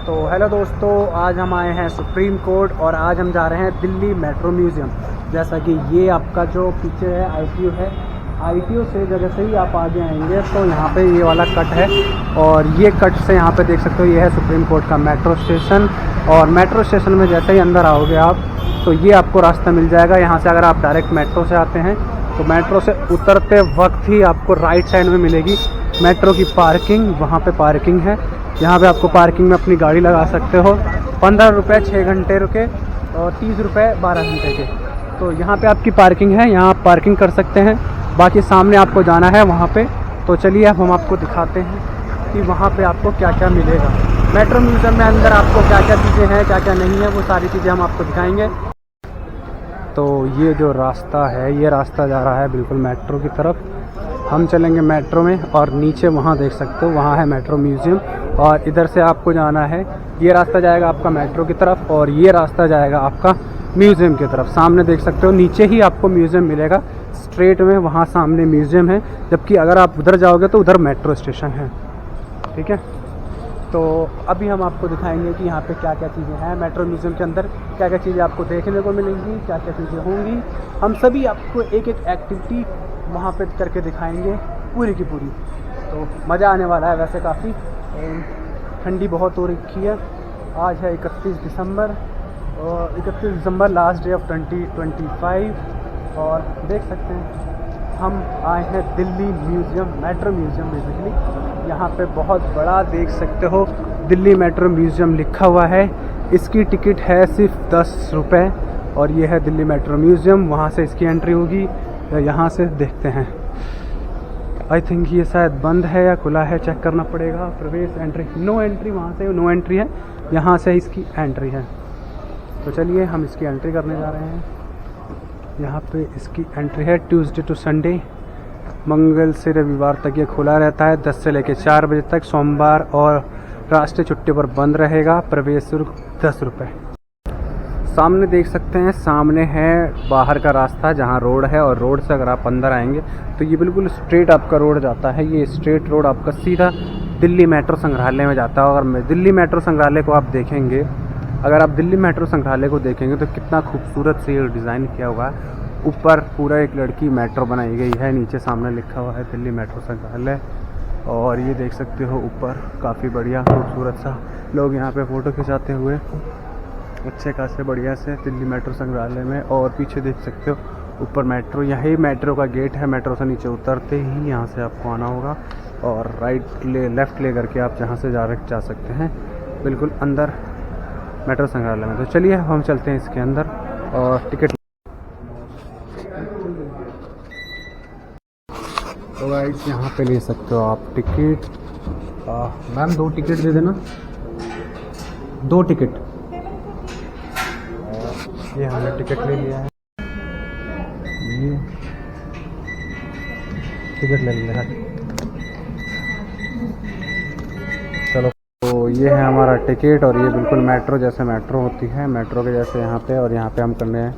तो हेलो दोस्तों, आज हम आए हैं सुप्रीम कोर्ट और आज हम जा रहे हैं दिल्ली मेट्रो म्यूज़ियम। जैसा कि ये आपका जो पीछे है आईटीओ है, आईटीओ से जगह से ही आप आगे आएंगे तो यहाँ पे ये वाला कट है और ये कट से यहाँ पे देख सकते हो ये है सुप्रीम कोर्ट का मेट्रो स्टेशन। और मेट्रो स्टेशन में जैसे ही अंदर आओगे आप तो ये आपको रास्ता मिल जाएगा। यहाँ से अगर आप डायरेक्ट मेट्रो से आते हैं तो मेट्रो से उतरते वक्त ही आपको राइट साइड में मिलेगी मेट्रो की पार्किंग। वहाँ पे पार्किंग है, यहाँ पे आपको पार्किंग में अपनी गाड़ी लगा सकते हो। 15 रुपये 6 घंटे रुके और 30 रुपये 12 घंटे के। तो यहाँ पे आपकी पार्किंग है, यहाँ आप पार्किंग कर सकते हैं। बाकी सामने आपको जाना है वहाँ पे। तो चलिए अब हम आपको दिखाते हैं कि वहाँ पे आपको क्या क्या मिलेगा। मेट्रो म्यूज़ियम में अंदर आपको क्या क्या चीज़ें हैं, क्या क्या नहीं है, वो सारी चीज़ें हम आपको दिखाएंगे। तो ये जो रास्ता है, ये रास्ता जा रहा है बिल्कुल मेट्रो की तरफ। हम चलेंगे मेट्रो में और नीचे वहाँ देख सकते हो वहाँ है मेट्रो म्यूज़ियम और इधर से आपको जाना है। ये रास्ता जाएगा आपका मेट्रो की तरफ और ये रास्ता जाएगा आपका म्यूज़ियम की तरफ। सामने देख सकते हो नीचे ही आपको म्यूज़ियम मिलेगा स्ट्रेट में, वहाँ सामने म्यूज़ियम है। जबकि अगर आप उधर जाओगे तो उधर मेट्रो स्टेशन है। ठीक है, तो अभी हम आपको दिखाएंगे कि यहाँ पे क्या क्या चीज़ें हैं। मेट्रो म्यूज़ियम के अंदर क्या क्या चीज़ें आपको देखने को मिलेंगी, क्या क्या चीज़ें होंगी। हम सभी आपको एक एक एक्टिविटी वहाँ पे करके दिखाएंगे पूरी की पूरी। तो मज़ा आने वाला है। वैसे काफ़ी ठंडी बहुत हो रखी है। आज है 31 दिसंबर और 31 दिसंबर लास्ट डे ऑफ 2025 और देख सकते हैं हम आए हैं Delhi museum, metro museum basically. यहाँ पे बहुत बड़ा देख सकते हो दिल्ली मेट्रो म्यूज़ियम लिखा हुआ है। इसकी टिकट है सिर्फ 10 रुपये और ये है दिल्ली मेट्रो म्यूज़ियम। वहाँ से इसकी एंट्री होगी, यहाँ से देखते हैं। आई थिंक ये शायद बंद है या खुला है, चेक करना पड़ेगा। प्रवेश एंट्री, नो एंट्री, वहाँ से नो एंट्री है, यहाँ से इसकी एंट्री है। तो चलिए हम इसकी एंट्री करने जा रहे हैं। यहाँ पे इसकी एंट्री है। ट्यूसडे टू संडे, मंगल से रविवार तक ये खुला रहता है 10 से लेकर 4 बजे तक। सोमवार और राष्ट्रीय छुट्टी पर बंद रहेगा। प्रवेश शुल्क 10 रुपये। सामने देख सकते हैं, सामने है बाहर का रास्ता जहाँ रोड है और रोड से अगर आप अंदर आएंगे तो ये बिल्कुल स्ट्रेट आपका रोड जाता है। ये स्ट्रेट रोड आपका सीधा दिल्ली मेट्रो संग्रहालय में जाता है। और दिल्ली मेट्रो संग्रहालय को आप देखेंगे, अगर आप दिल्ली मेट्रो संग्रहालय को देखेंगे तो कितना खूबसूरत से ये डिज़ाइन किया हुआ है। ऊपर पूरा एक लड़की मेट्रो बनाई गई है, नीचे सामने लिखा हुआ है दिल्ली मेट्रो संग्रहालय। और ये देख सकते हो ऊपर काफ़ी बढ़िया खूबसूरत सा लोग यहाँ पे फ़ोटो खिंचाते हुए अच्छे खासे बढ़िया से दिल्ली मेट्रो संग्रहालय में। और पीछे देख सकते हो ऊपर मेट्रो, यही मेट्रो का गेट है। मेट्रो से नीचे उतरते ही यहाँ से आपको आना होगा और लेफ़्ट ले करके आप जहाँ से जा सकते हैं बिल्कुल अंदर मेट्रो संग्रहालय में। तो चलिए हम चलते हैं इसके अंदर और टिकट। तो गाइस यहाँ पे ले सकते हो आप टिकट। मैम 2 टिकट दे देना, 2 टिकट। ये हमने टिकट ले लिया है, ये टिकट ले लिया है। चलो, तो ये है हमारा टिकट और ये बिल्कुल मेट्रो जैसे मेट्रो होती है, मेट्रो के जैसे यहाँ पे। और यहाँ पे हम करने हैं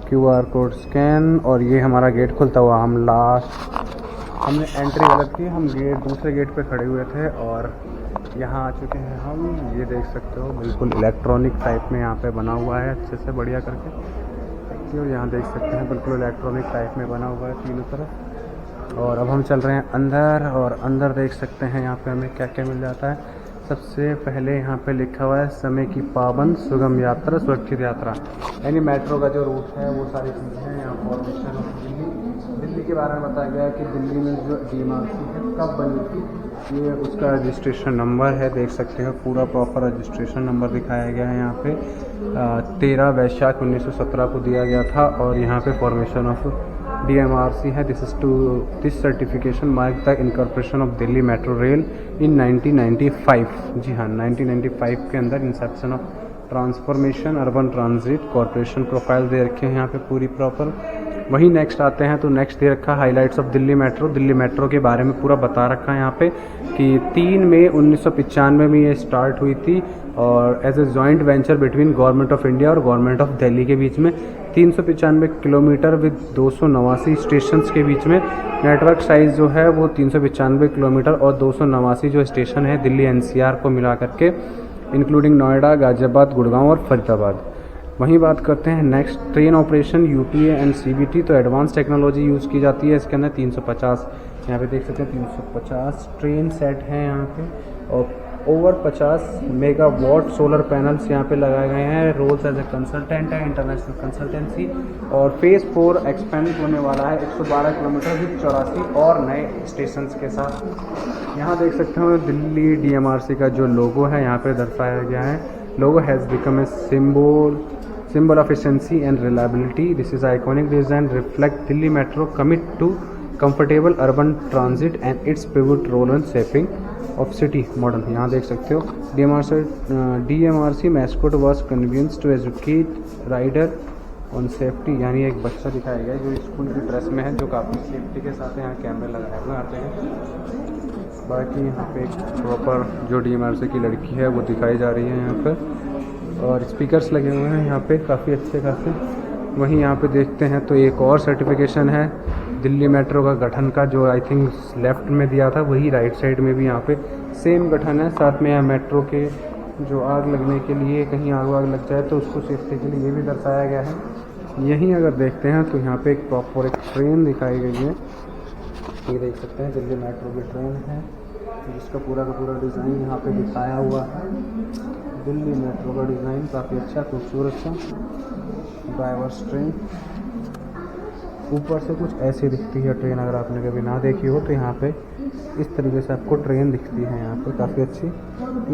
QR कोड स्कैन और ये हमारा गेट खुलता हुआ। हमने एंट्री गलत की, हम दूसरे गेट पे खड़े हुए थे और यहाँ आ चुके हैं हम। ये देख सकते हो बिल्कुल इलेक्ट्रॉनिक टाइप में यहाँ पे बना हुआ है अच्छे से बढ़िया करके। और यहाँ देख सकते हैं बिल्कुल इलेक्ट्रॉनिक टाइप में बना हुआ है तीनों तरफ। और अब हम चल रहे हैं अंदर और अंदर देख सकते हैं यहाँ पे हमें क्या क्या मिल जाता है। सबसे पहले यहाँ पे लिखा हुआ है समय की पाबंद सुगम यात्रा सुरक्षित यात्रा, यानी मेट्रो का जो रूट है वो सारी चीज़ें हैं यहाँ। फॉर्मेशन दिल्ली के बारे में बताया गया है कि दिल्ली में जो DMRC है कब बनी थी, ये उसका रजिस्ट्रेशन नंबर है। देख सकते हैं पूरा प्रॉपर रजिस्ट्रेशन नंबर दिखाया गया है यहाँ पे। 13 वैशाख 1917 को दिया गया था। और यहाँ पे फॉर्मेशन ऑफ DMRC है। This certification mark the incorporation of Delhi metro rail in 1995। जी हाँ, 1995 के अंदर inception of transformation urban transit corporation profile दे रखे हैं यहाँ पे पूरी प्रॉपर। वहीं नेक्स्ट आते हैं तो नेक्स्ट दे रखा highlights of Delhi metro. Delhi metro के बारे में पूरा बता रखा है यहाँ पे कि 3 मई 1995 में ये स्टार्ट हुई थी और as a joint venture between government of India और गवर्नमेंट ऑफ दिल्ली के बीच में। 395 किलोमीटर विद 289 स्टेशंस के बीच में। नेटवर्क साइज़ जो है वो 395 किलोमीटर और 289 जो स्टेशन है दिल्ली NCR को मिला करके इंक्लूडिंग नोएडा, गाजियाबाद, गुड़गांव और फरीदाबाद। वहीं बात करते हैं next train operation UTA and CBT, तो एडवांस टेक्नोलॉजी यूज़ की जाती है इसके अंदर। 350 यहाँ पे देख सकते हैं 350 ट्रेन सेट हैं यहाँ पे, और ओवर 50 मेगावाट सोलर पैनल्स यहाँ पे लगाए गए हैं। रोल्स एज ए कंसल्टेंट है, इंटरनेशनल कंसल्टेंसी। और फेज़ 4 एक्सपेंड होने वाला है 112 किलोमीटर विद 84 और नए स्टेशंस के साथ। यहाँ देख सकते हो दिल्ली डीएमआरसी का जो लोगो है यहाँ पे दर्शाया गया है। Logo has become a symbol of efficiency and reliability. This is iconic design reflect Delhi Metro commit to comfortable urban transit and its pivot role in shaping of city model। यहाँ देख सकते हो DMRC mascot was convinced to educate rider on safety, यानी एक बच्चा दिखाया गया है जो स्कूल की ड्रेस में है, जो काफ़ी सेफ्टी के साथ यहाँ कैमरे लगाए हुए आते हैं। बाकी यहाँ पे एक प्रॉपर जो DMRC की लड़की है वो दिखाई जा रही है यहाँ पर, और स्पीकर्स लगे हुए हैं यहाँ पे काफ़ी अच्छे खासे। वहीं यहाँ पे देखते हैं तो एक और सर्टिफिकेशन है दिल्ली मेट्रो का गठन का, जो आई थिंक लेफ़्ट में दिया था, वही राइट साइड में भी यहाँ पे सेम गठन है। साथ में यहाँ मेट्रो के जो आग लगने के लिए, कहीं आग वाग लग जाए तो उसको सेफ्टी के लिए ये भी दर्शाया गया है। यहीं अगर देखते हैं तो यहाँ पे एक प्रॉपर एक ट्रेन दिखाई गई है, ये देख सकते हैं दिल्ली मेट्रो की ट्रेन है, जिसका पूरा का पूरा डिज़ाइन यहाँ पे दिखाया हुआ है। दिल्ली मेट्रो का डिज़ाइन काफ़ी अच्छा खूबसूरत सा ड्राइवर्स ट्रेन। ऊपर से कुछ ऐसी दिखती है ट्रेन, अगर आपने कभी ना देखी हो तो यहाँ पे इस तरीके से आपको ट्रेन दिखती है यहाँ पे काफ़ी अच्छी।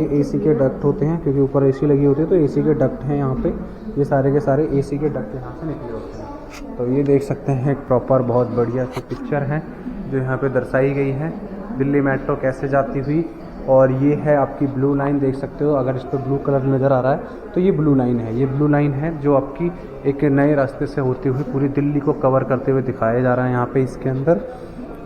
ये एसी के डक्ट होते हैं, क्योंकि ऊपर एसी लगी होती है तो एसी के डक्ट हैं यहाँ पे, ये सारे के सारे एसी के डक्ट यहाँ से निकले होते हैं। तो ये देख सकते हैं एक प्रॉपर बहुत बढ़िया सी पिक्चर है जो यहाँ पे दर्शाई गई है दिल्ली मेट्रो कैसे जाती हुई। और ये है आपकी ब्लू लाइन, देख सकते हो, अगर इस पर ब्लू कलर नज़र आ रहा है तो ये ब्लू लाइन है। ये ब्लू लाइन है जो आपकी एक नए रास्ते से होती हुई पूरी दिल्ली को कवर करते हुए दिखाया जा रहा है यहाँ पे इसके अंदर।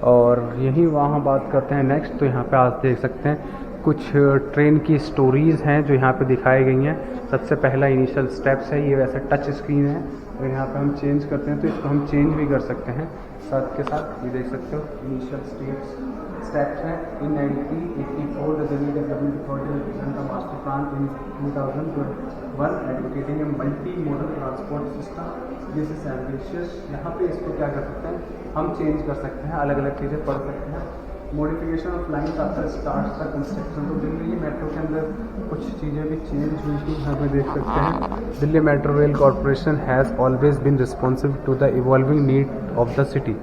और यही वहाँ बात करते हैं नेक्स्ट, तो यहाँ पे आज देख सकते हैं कुछ ट्रेन की स्टोरीज़ हैं जो यहाँ पे दिखाई गई हैं। सबसे पहला इनिशियल स्टेप्स है, ये वैसे टच स्क्रीन है, और यहाँ पे हम चेंज करते हैं तो इसको हम चेंज भी कर सकते हैं साथ के साथ। ये देख सकते हो इनिशियल स्टेप्स हैं। इन 1984 the Delhi development authority present the master plan in 2001 advocating a multi modal transport system. This is ambitious. यहाँ पे इसको क्या कर सकते हैं, हम चेंज कर सकते हैं, अलग अलग चीज़ें पढ़ सकते हैं। Modification of line after start the construction, तो दिल्ली मेट्रो के अंदर कुछ चीज़ें भी चेंज हुई थी, यहाँ पे देख सकते हैं। Delhi metro rail corporation has always been responsive to the evolving need of the city.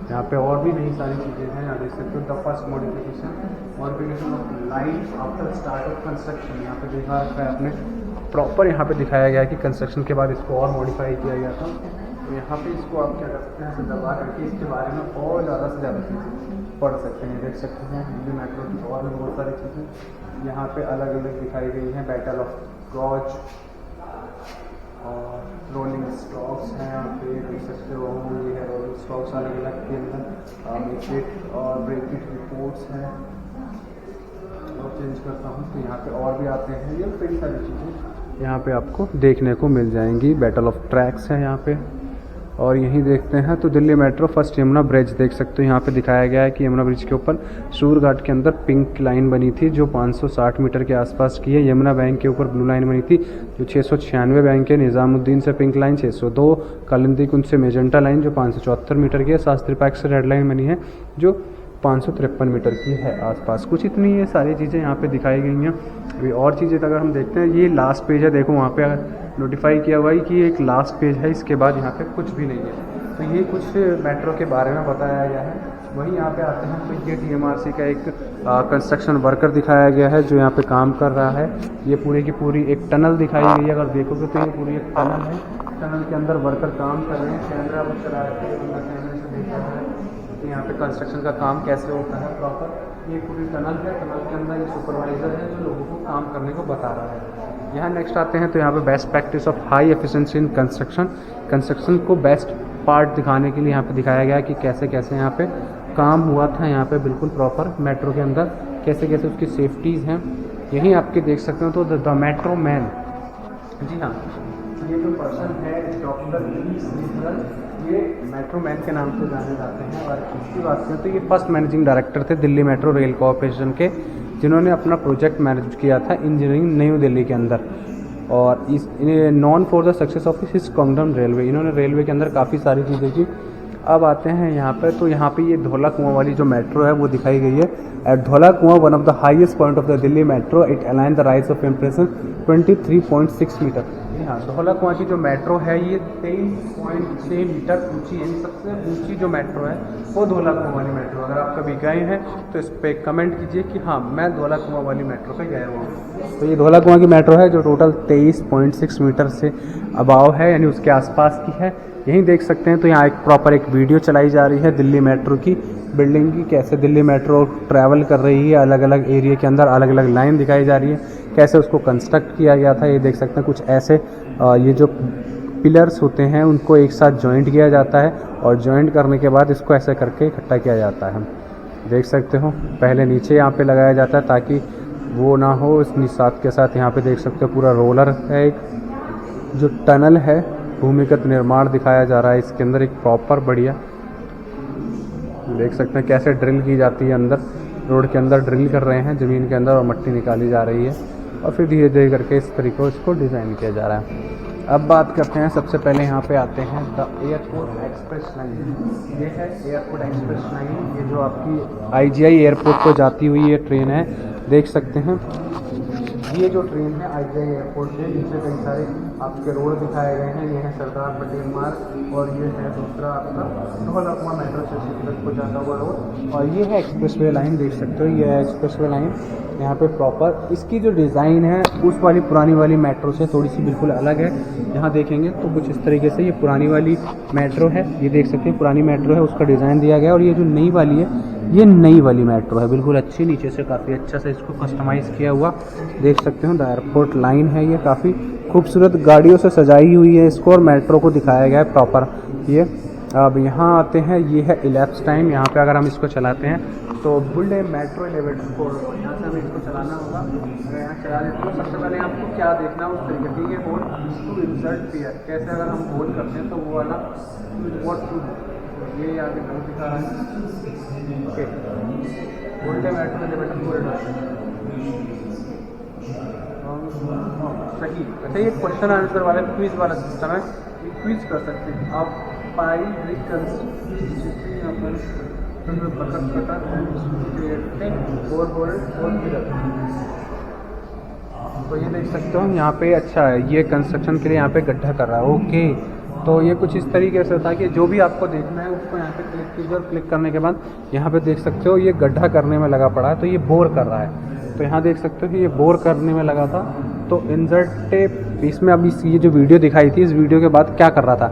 यहाँ पे और भी नई सारी चीज़ें हैं, यहाँ देख सकते हो। The first modification of line after start of construction, यहाँ पे देखा है आपने प्रॉपर यहाँ पे दिखाया गया है कि कंस्ट्रक्शन के बाद इसको और मॉडिफाई किया गया था। तो यहाँ पे इसको आप क्या कर सकते हैं, ऐसे दबा करके इसके बारे में और ज़्यादा से ज़्यादा चीज़ें पढ़ सकते हैं। देख सकते हैं दिल्ली मेट्रो की और भी बहुत सारी चीज़ें यहाँ पे अलग अलग दिखाई गई हैं। बैटल ऑफ गॉज और रोलिंग स्टॉक्स हैं, यहाँ पे देख सकते हो। ये है रोलिंग स्टॉक्स अलग अलग के अंदर, मेकिट और ब्रेकिट रिपोर्ट्स हैं। और चेंज करता हूँ तो यहाँ पे और भी आते हैं, ये कई सारी चीज़ें यहाँ पे आपको देखने को मिल जाएंगी। बैटल ऑफ ट्रैक्स है यहाँ पे। और यहीं देखते हैं तो Delhi metro first Yamuna bridge देख सकते हो, यहाँ पे दिखाया गया है कि यमुना ब्रिज के ऊपर सूर घाट के अंदर पिंक लाइन बनी थी जो 560 मीटर के आसपास की है। यमुना बैंक के ऊपर ब्लू लाइन बनी थी जो 696 बैंक है। निज़ामुद्दीन से पिंक लाइन 602, कालिंदी कुंज से मेजेंटा लाइन जो 574 मीटर की है। शास्त्री पार्क से रेड लाइन बनी है जो 553 मीटर की है आसपास। कुछ इतनी ये सारी चीज़ें यहाँ पे दिखाई गई हैं। अभी और चीज़ें अगर हम देखते हैं, ये लास्ट पेज है, देखो वहाँ पे नोटिफाई किया हुआ है कि एक लास्ट पेज है, इसके बाद यहाँ पे कुछ भी नहीं है। तो ये कुछ मेट्रो के बारे में बताया गया है। वहीं यहाँ पे आते हैं तो ये DMRC का एक कंस्ट्रक्शन वर्कर दिखाया गया है जो यहाँ पे काम कर रहा है। ये पूरी की पूरी एक टनल दिखाई गई है, अगर देखोगे तो ये पूरी एक टनल है। टनल के अंदर वर्कर काम कर रहे हैं, कैमरा वो चला रहे हैं, कैमरे से देख रहा है कि यहाँ पे कंस्ट्रक्शन का काम कैसे होता है प्रॉपर। ये पूरी टनल है, टनल के अंदर ये सुपरवाइज़र है जो लोगों को काम करने को बता रहा है। यहाँ नेक्स्ट आते हैं तो यहाँ पे best practice of high efficiency in construction. Construction को बेस्ट पार्ट दिखाने के लिए यहाँ पे दिखाया गया है कि कैसे कैसे यहाँ पे काम हुआ था, यहाँ पे बिल्कुल प्रॉपर मेट्रो के अंदर कैसे कैसे उसकी सेफ्टीज़ हैं। यहीं आपके देख सकते हो तो द मेट्रो मैन, जी हाँ, ये जो पर्सन है डॉक्टर ये मेट्रो मैन के नाम से जाने जाते हैं। और इसकी बात करें तो ये फर्स्ट मैनेजिंग डायरेक्टर थे दिल्ली मेट्रो रेल कॉरपोरेशन के जिन्होंने अपना प्रोजेक्ट मैनेज किया था इंजीनियरिंग न्यू दिल्ली के अंदर। और इस known for the success of his kingdom railway, इन्होंने रेलवे के अंदर काफ़ी सारी चीज़ें की। अब आते हैं यहाँ पर, तो यहाँ पे ये धौला कुआं वाली जो मेट्रो है वो दिखाई गई है। At Dhaula Kuan one of the highest point of the Delhi metro, it align the rise of impression 23.6 metre. हाँ, धौला कुआं की जो मेट्रो है ये 23.6 मीटर ऊंची है। सबसे ऊंची जो मेट्रो है वो धौला कुआं वाली मेट्रो। अगर आप कभी गए हैं तो इस पर कमेंट कीजिए कि हाँ मैं धौला कुआं वाली मेट्रो पे गया हूँ। तो ये धौला कुआं की मेट्रो है जो टोटल 23.6 मीटर से अबाव है, यानी उसके आसपास की है। यहीं देख सकते हैं। तो यहाँ एक प्रॉपर एक वीडियो चलाई जा रही है दिल्ली मेट्रो की बिल्डिंग की, कैसे दिल्ली मेट्रो ट्रैवल कर रही है, अलग अलग एरिया के अंदर अलग अलग लाइन दिखाई जा रही है, कैसे उसको कंस्ट्रक्ट किया गया था। ये देख सकते हैं कुछ ऐसे ये जो पिलर्स होते हैं उनको एक साथ जॉइंट किया जाता है और जॉइंट करने के बाद इसको ऐसे करके इकट्ठा किया जाता है। देख सकते हो पहले नीचे यहाँ पे लगाया जाता है ताकि वो ना हो, इस निशात के साथ यहाँ पे देख सकते हो पूरा रोलर है। एक जो टनल है भूमिगत निर्माण दिखाया जा रहा है इसके अंदर, एक प्रॉपर बढ़िया देख सकते हैं कैसे ड्रिल की जाती है। अंदर रोड के अंदर ड्रिल कर रहे हैं ज़मीन के अंदर और मट्टी निकाली जा रही है और फिर धीरे धीरे करके इस तरीके इसको डिज़ाइन किया जा रहा है। अब बात करते हैं, सबसे पहले यहाँ पे आते हैं द एयरपोर्ट एक्सप्रेस लाइन। ये है एयरपोर्ट एक्सप्रेस लाइन, ये जो आपकी IGI एयरपोर्ट को जाती हुई ये ट्रेन है। देख सकते हैं ये जो ट्रेन है IGI एयरपोर्ट से नीचे कई सारे आपके रोड दिखाए गए हैं। ये है सरदार पटेल मार्ग और ये है दूसरा आपका धौला कुआं मेट्रो स्टेशन को जाता हुआ रोड, और ये है एक्सप्रेसवे लाइन। देख सकते हो ये है एक्सप्रेसवे लाइन यहाँ पे प्रॉपर। इसकी जो डिज़ाइन है उस वाली पुरानी वाली मेट्रो से थोड़ी सी बिल्कुल अलग है। यहाँ देखेंगे तो कुछ इस तरीके से ये पुरानी वाली मेट्रो है, ये देख सकते हैं पुरानी मेट्रो है उसका डिज़ाइन दिया गया। और ये जो नई वाली है ये नई वाली मेट्रो है, बिल्कुल अच्छी, नीचे से काफ़ी अच्छा से इसको कस्टमाइज़ किया हुआ देख सकते हो। द एयरपोर्ट लाइन है ये, काफ़ी खूबसूरत गाड़ियों से सजाई हुई है इसको और मेट्रो को दिखाया गया है प्रॉपर ये। अब यहाँ आते हैं, ये है इलैप्स टाइम। यहाँ पे अगर हम इसको चलाते हैं तो बुल्डे मेट्रो एलिवेटर कोड, यहाँ से हमें इसको चलाना होगा। अगर यहाँ चला देते हैं सबसे पहले आपको क्या देखना उस तरीके से, ये होल्ड टू इंसर्ट पियर, कैसे अगर हम होल्ड करते हैं तो वो वाला वॉट टू, ये आगे बहुत दिखा रहा है। ओके, बुल्डे मेट्रो एलिवेटर कोड सही। अच्छा ये क्वेश्चन आंसर वाला क्विज वाला सिस्टम है, ये क्विज कर सकते हैं आप। पाई तो ये देख सकते हो यहाँ पे। अच्छा है ये कंस्ट्रक्शन के लिए यहाँ पे गड्ढा कर रहा है। ओके, तो ये कुछ इस तरीके से था कि जो भी आपको देखना है उसको यहाँ पे क्लिक कीजिए और क्लिक करने के बाद यहाँ पे देख सकते हो ये गड्ढा करने में लगा पड़ा है, तो ये बोर कर रहा है। तो यहाँ देख सकते हो कि ये बोर करने में लगा था। तो इंसर्ट टेप इसमें अब ये जो वीडियो दिखाई थी, इस वीडियो के बाद क्या कर रहा था,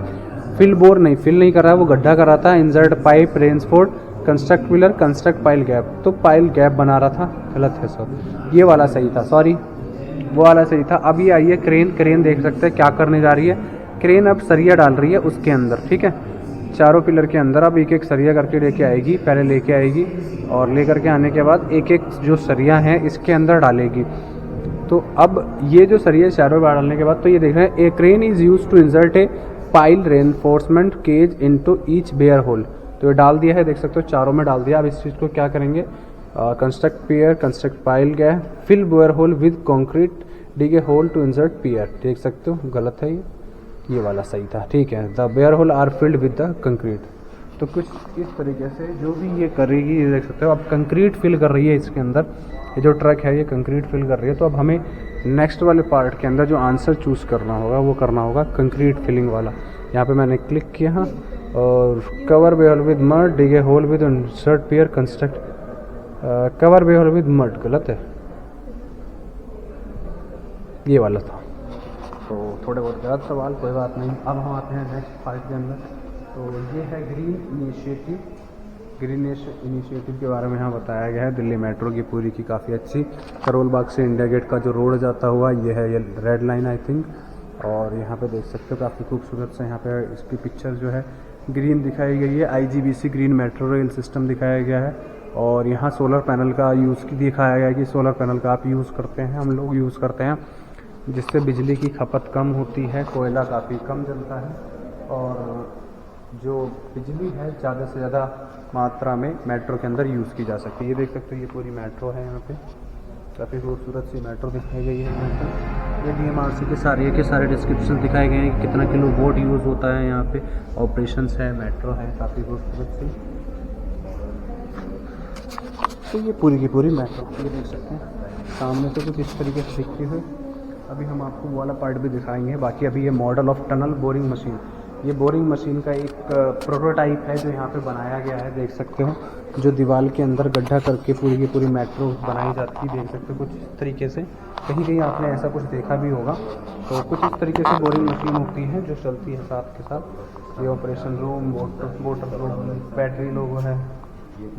फिल नहीं कर रहा है, वो गड्ढा कर रहा था। Insert pipe reinforced construct pillar construct pile gap, तो पाइल गैप बना रहा था। गलत है सर, ये वाला सही था, सॉरी वो वाला सही था। अब ये आई है क्रेन देख सकते हैं क्या करने जा रही है। क्रेन अब सरिया डाल रही है उसके अंदर, ठीक है, चारों पिलर के अंदर अब एक एक सरिया करके लेके आएगी, पहले लेके आएगी और लेकर के आने के बाद एक एक जो सरिया है इसके अंदर डालेगी। तो अब ये जो सरिया चारों बार डालने के बाद तो ये देख रहे हैं, a crane is use to insert a pile reinforcement cage into each bore hole. तो ये डाल दिया है, देख सकते हो चारों में डाल दिया। अब इस चीज़ को क्या करेंगे, कंस्ट्रक्ट पियर कंस्ट्रक्ट पाइल गया, fill bore hole with concrete, dig a hole to insert pier. देख सकते हो गलत है ये वाला सही था, ठीक है। The bore hole are filled with the concrete. तो कुछ इस तरीके से जो भी ये करेगी, ये देख सकते हो अब कंक्रीट फिल कर रही है इसके अंदर। ये जो ट्रक है ये कंक्रीट फिल कर रही है। तो अब हमें नेक्स्ट वाले पार्ट के अंदर जो आंसर चूज़ करना होगा वो करना होगा कंक्रीट फिलिंग वाला। यहाँ पे मैंने क्लिक किया और cover bore hole with mud, dig a hole with insert pier construct, cover bore hole with mud गलत है, ये वाला था। तो थोड़े बहुत गलत सवाल, कोई बात नहीं। अब हम आते हैं नेक्स्ट पार्ट के अंदर। तो ये है ग्रीन इनिशिएटिव। ग्रीन इनिशिएटिव के बारे में यहाँ बताया गया है। दिल्ली मेट्रो की पूरी की काफ़ी अच्छी, करोल बाग से इंडिया गेट का जो रोड जाता हुआ ये है, ये रेड लाइन आई थिंक। और यहाँ पे देख सकते हो काफ़ी खूबसूरत से यहाँ पे इसकी पिक्चर जो है ग्रीन दिखाई गई है। IGBC green metro rail system दिखाया गया है। और यहाँ सोलर पैनल का यूज़ दिखाया गया है कि सोलर पैनल का आप यूज़ करते हैं, हम लोग यूज़ करते हैं, जिससे बिजली की खपत कम होती है, कोयला काफ़ी कम जलता है और जो बिजली है ज़्यादा से ज़्यादा मात्रा में मेट्रो के अंदर यूज़ की जा सकती है। ये देख सकते हो ये पूरी मेट्रो है यहाँ पे। काफ़ी खूबसूरत सी मेट्रो दिखाई गई है यहाँ पर। ये DMRC के सारे डिस्क्रिप्शन दिखाए गए हैं, कितना किलो वोट यूज़ होता है यहाँ पे, ऑपरेशंस है, मेट्रो है, काफ़ी खूबसूरत सी। तो ये पूरी की पूरी मेट्रो ये देख सकते हैं सामने से कुछ इस तरीके से दिखती हुई। अभी हम आपको वो वाला पार्ट भी दिखाएंगे। बाकी अभी ये model of tunnel boring machine, ये बोरिंग मशीन का एक प्रोटोटाइप है जो यहाँ पे बनाया गया है, देख सकते हो, जो दीवार के अंदर गड्ढा करके पूरी की पूरी मेट्रो बनाई जाती है। देख सकते हो कुछ इस तरीके से, कहीं कहीं आपने ऐसा कुछ देखा भी होगा। तो कुछ इस तरीके से बोरिंग मशीन होती है जो चलती है साथ के साथ। ये operation room, motor room, battery logo है,